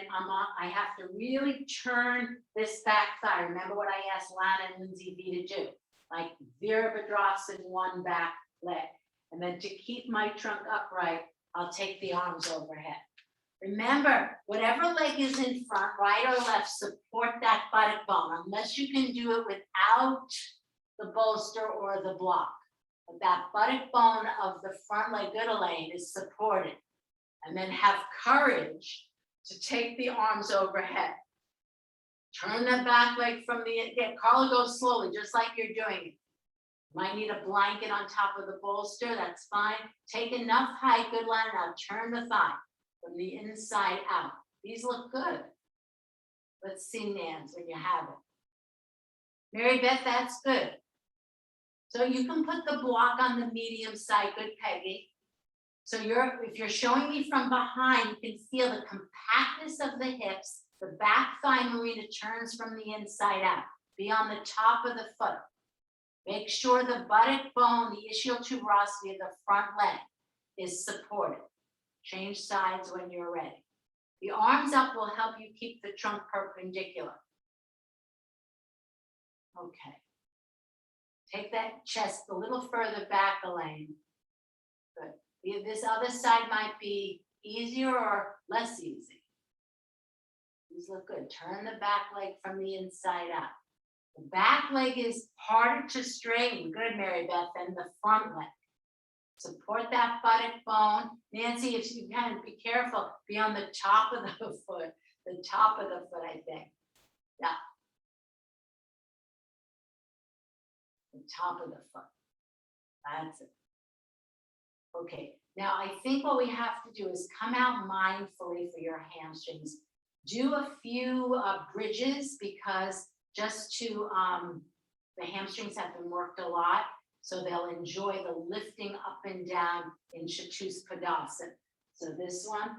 A: I have to really turn this back thigh. Remember what I asked Lana and Lindsay V to do, like Virabhadrasana, one back leg. And then to keep my trunk upright, I'll take the arms overhead. Remember, whatever leg is in front, right or left, support that buttock bone, unless you can do it without the bolster or the block. But that buttock bone of the front leg, good Elaine, is supported. And then have courage to take the arms overhead. Turn the back leg from Carla, go slowly, just like you're doing it. Might need a blanket on top of the bolster, that's fine. Take enough height, good line, now turn the thigh from the inside out. These look good. Let's see, Nance, when you have it. Mary Beth, that's good. So you can put the block on the medium side, good Peggy. So if you're showing me from behind, you can feel the compactness of the hips, the back thigh, Marina, turns from the inside out. Be on the top of the foot. Make sure the buttock bone, the ischial tuberosity of the front leg is supported. Change sides when you're ready. The arms up will help you keep the trunk perpendicular. Okay. Take that chest a little further back, Elaine. Good. This other side might be easier or less easy. These look good. Turn the back leg from the inside out. The back leg is harder to straighten. Good, Mary Beth, than the front leg. Support that buttock bone. Nancy, if you can, be careful. Be on the top of the foot. The top of the foot, I think. Yeah. The top of the foot. That's it. Okay, now I think what we have to do is come out mindfully for your hamstrings. Do a few bridges because just to, the hamstrings have been worked a lot, so they'll enjoy the lifting up and down in Chatuspadasana. So this one,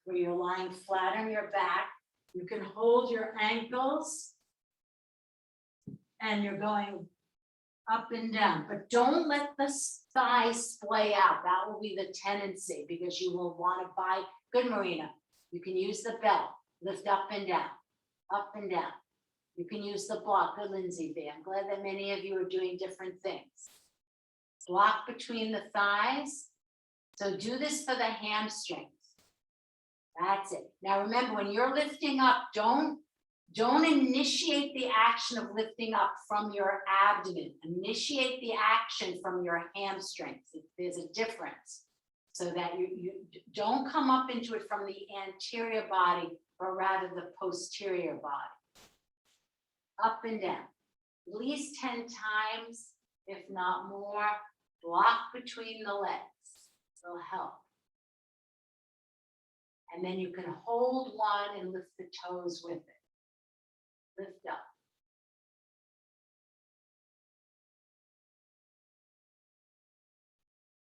A: where you're lying flat on your back, you can hold your ankles and you're going up and down, but don't let the thighs splay out. That will be the tendency because you will want to buy. Good, Marina. You can use the belt, lift up and down, up and down. You can use the block. Good, Lindsay V. I'm glad that many of you are doing different things. Block between the thighs. So do this for the hamstrings. That's it. Now remember, when you're lifting up, don't initiate the action of lifting up from your abdomen. Initiate the action from your hamstrings. There's a difference. So that you don't come up into it from the anterior body, but rather the posterior body. Up and down. At least 10 times, if not more. Block between the legs. It'll help. And then you can hold one and lift the toes with it. Lift up.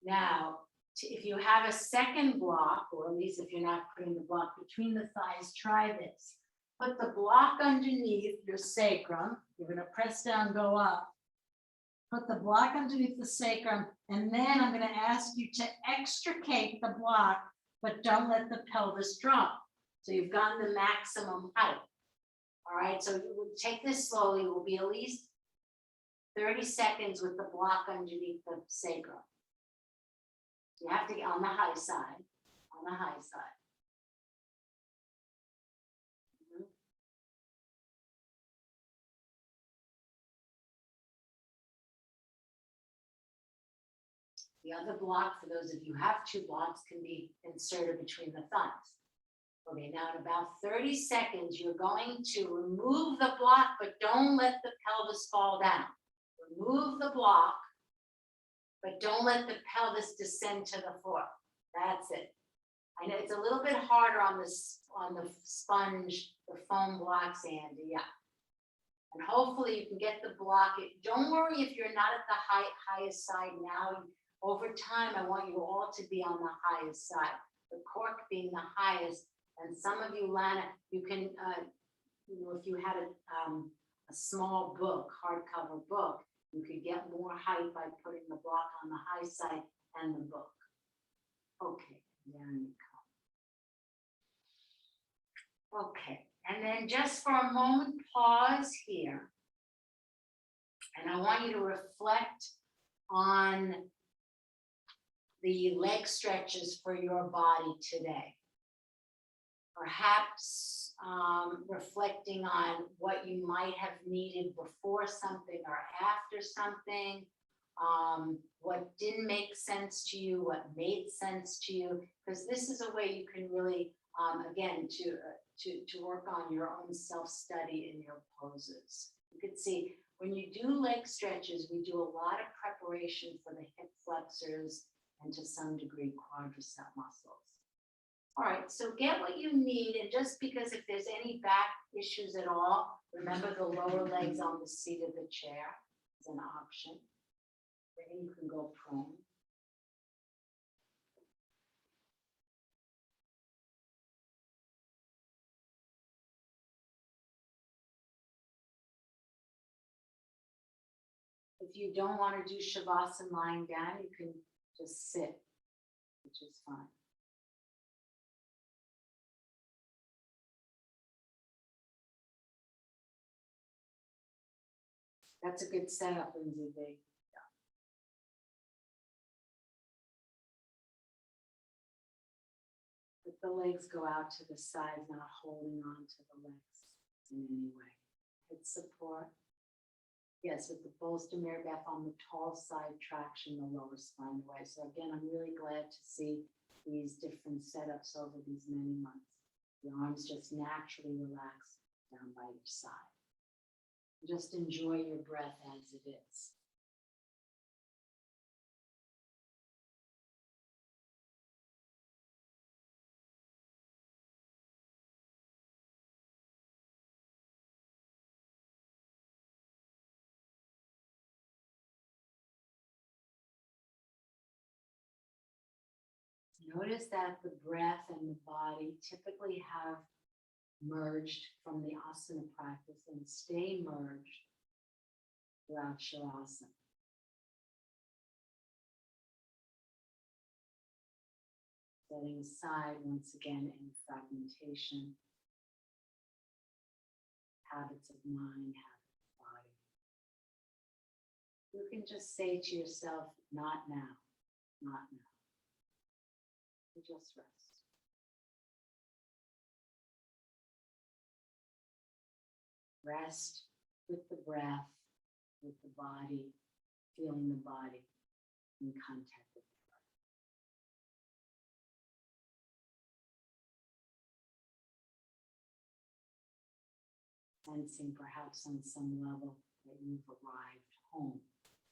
A: Now, if you have a second block, or at least if you're not putting the block between the thighs, try this. Put the block underneath your sacrum. You're going to press down, go up.
B: Put the block underneath the sacrum, and then I'm going to ask you to extricate the block, but don't let the pelvis drop.
A: So you've gotten the maximum height. All right, so you would take this slowly. It will be at least 30 seconds with the block underneath the sacrum. You have to get on the high side, on the high side. Mhm. The other block, for those of you who have two blocks, can be inserted between the thumbs. Okay, now in about 30 seconds, you're going to remove the block, but don't let the pelvis fall down. Remove the block, but don't let the pelvis descend to the floor. That's it. I know it's a little bit harder on this, on the sponge, the foam blocks, Andy, yeah. And hopefully you can get the block. Don't worry if you're not at the highest side now. Over time, I want you all to be on the highest side, the cork being the highest. And some of you, Lana, you can, if you had a small book, hardcover book, you could get more height by putting the block on the high side and the book. Okay, there you go. Okay, and then just for a moment, pause here. And I want you to reflect on the leg stretches for your body today. Perhaps reflecting on what you might have needed before something or after something, what didn't make sense to you, what made sense to you, because this is a way you can really, again, to work on your own self-study in your poses. You could see when you do leg stretches, we do a lot of preparation for the hip flexors and to some degree quadricep muscles. All right, so get what you need, and just because if there's any back issues at all, remember the lower legs on the seat of the chair is an option. Then you can go prone. If you don't want to do Shavasana lying down, you can just sit, which is fine. That's a good setup, Lindsay B. Yeah. Let the legs go out to the side, not holding on to the legs in any way. Head support. Yes, with the bolster mirror back on the tall side traction, the lower spine away. So again, I'm really glad to see these different setups over these many months. The arms just naturally relax down by your side. Just enjoy your breath as it is. Notice that the breath and the body typically have merged from the asana practice and stay merged throughout Shavasana. Setting aside once again any fragmentation, habits of mind, habits of body. You can just say to yourself, not now, not now. You just rest. Rest with the breath, with the body, feeling the body in contact with the breath. Sensing perhaps on some level that you've arrived home.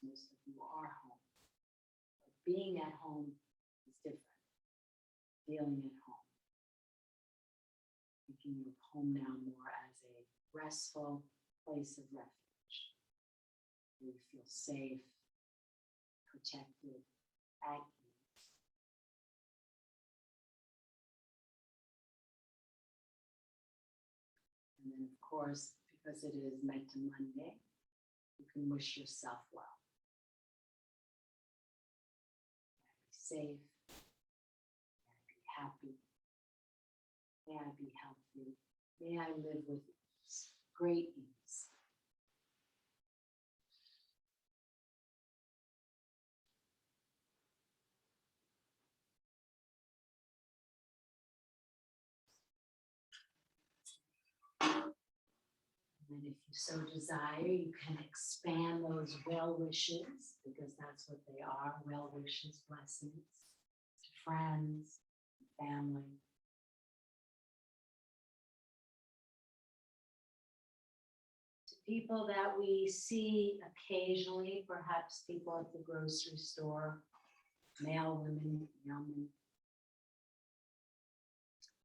A: Most of you are home. But being at home is different. Feeling at home. Thinking of home now more as a restful place of refuge. Where you feel safe, protected, at ease. And then, of course, because it is Metta Monday, you can wish yourself well. safe. May I be happy. May I be healthy. May I live with ease, great ease. And if you so desire, you can expand those well wishes, because that's what they are, well wishes, blessings, to friends, family. To people that we see occasionally, perhaps people at the grocery store, male, women, young,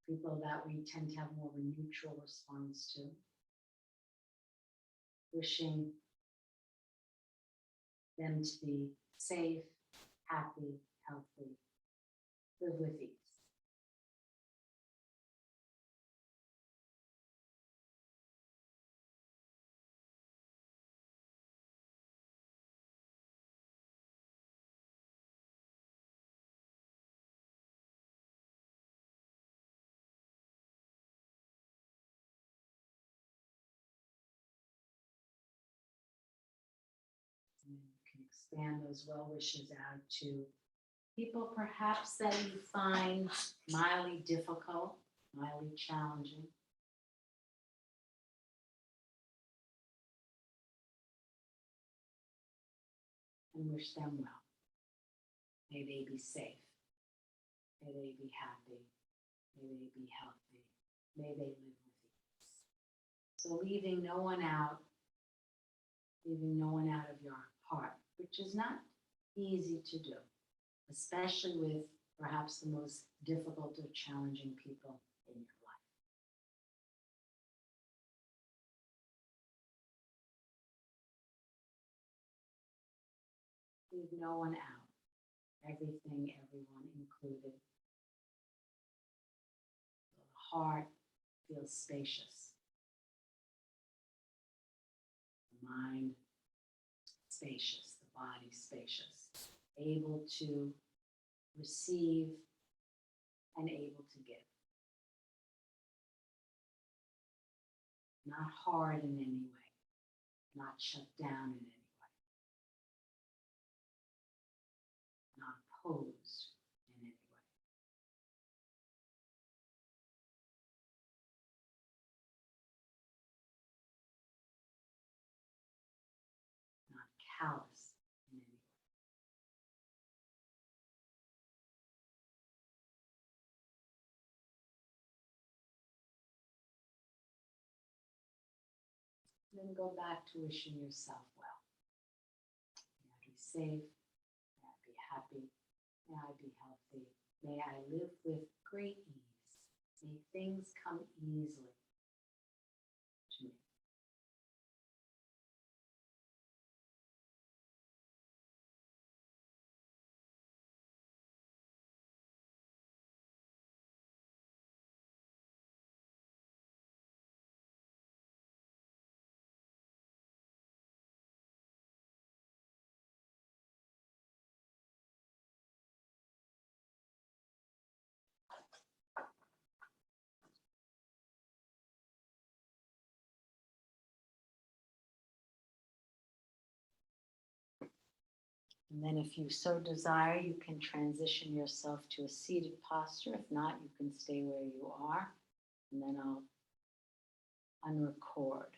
A: people that we tend to have more of a neutral response to. Wishing them to be safe, happy, healthy, live with ease. And you can expand those well wishes out to people perhaps that you find mildly difficult, mildly challenging. And wish them well. May they be safe. May they be happy. May they be healthy. May they live with ease. So leaving no one out of your heart, which is not easy to do, especially with perhaps the most difficult or challenging people in your life. Leave no one out. Everything, everyone included. So the heart feels spacious. The mind spacious, the body spacious, able to receive and able to give. Not hard in any way, not shut down in any way, not opposed in any way. Not callous in any way. Then go back to wishing yourself well. May I be safe, may I be happy, may I be healthy, may I live with great ease, may things come easily to me. And then if you so desire, you can transition yourself to a seated posture. If not, you can stay where you are. And then I'll unrecord.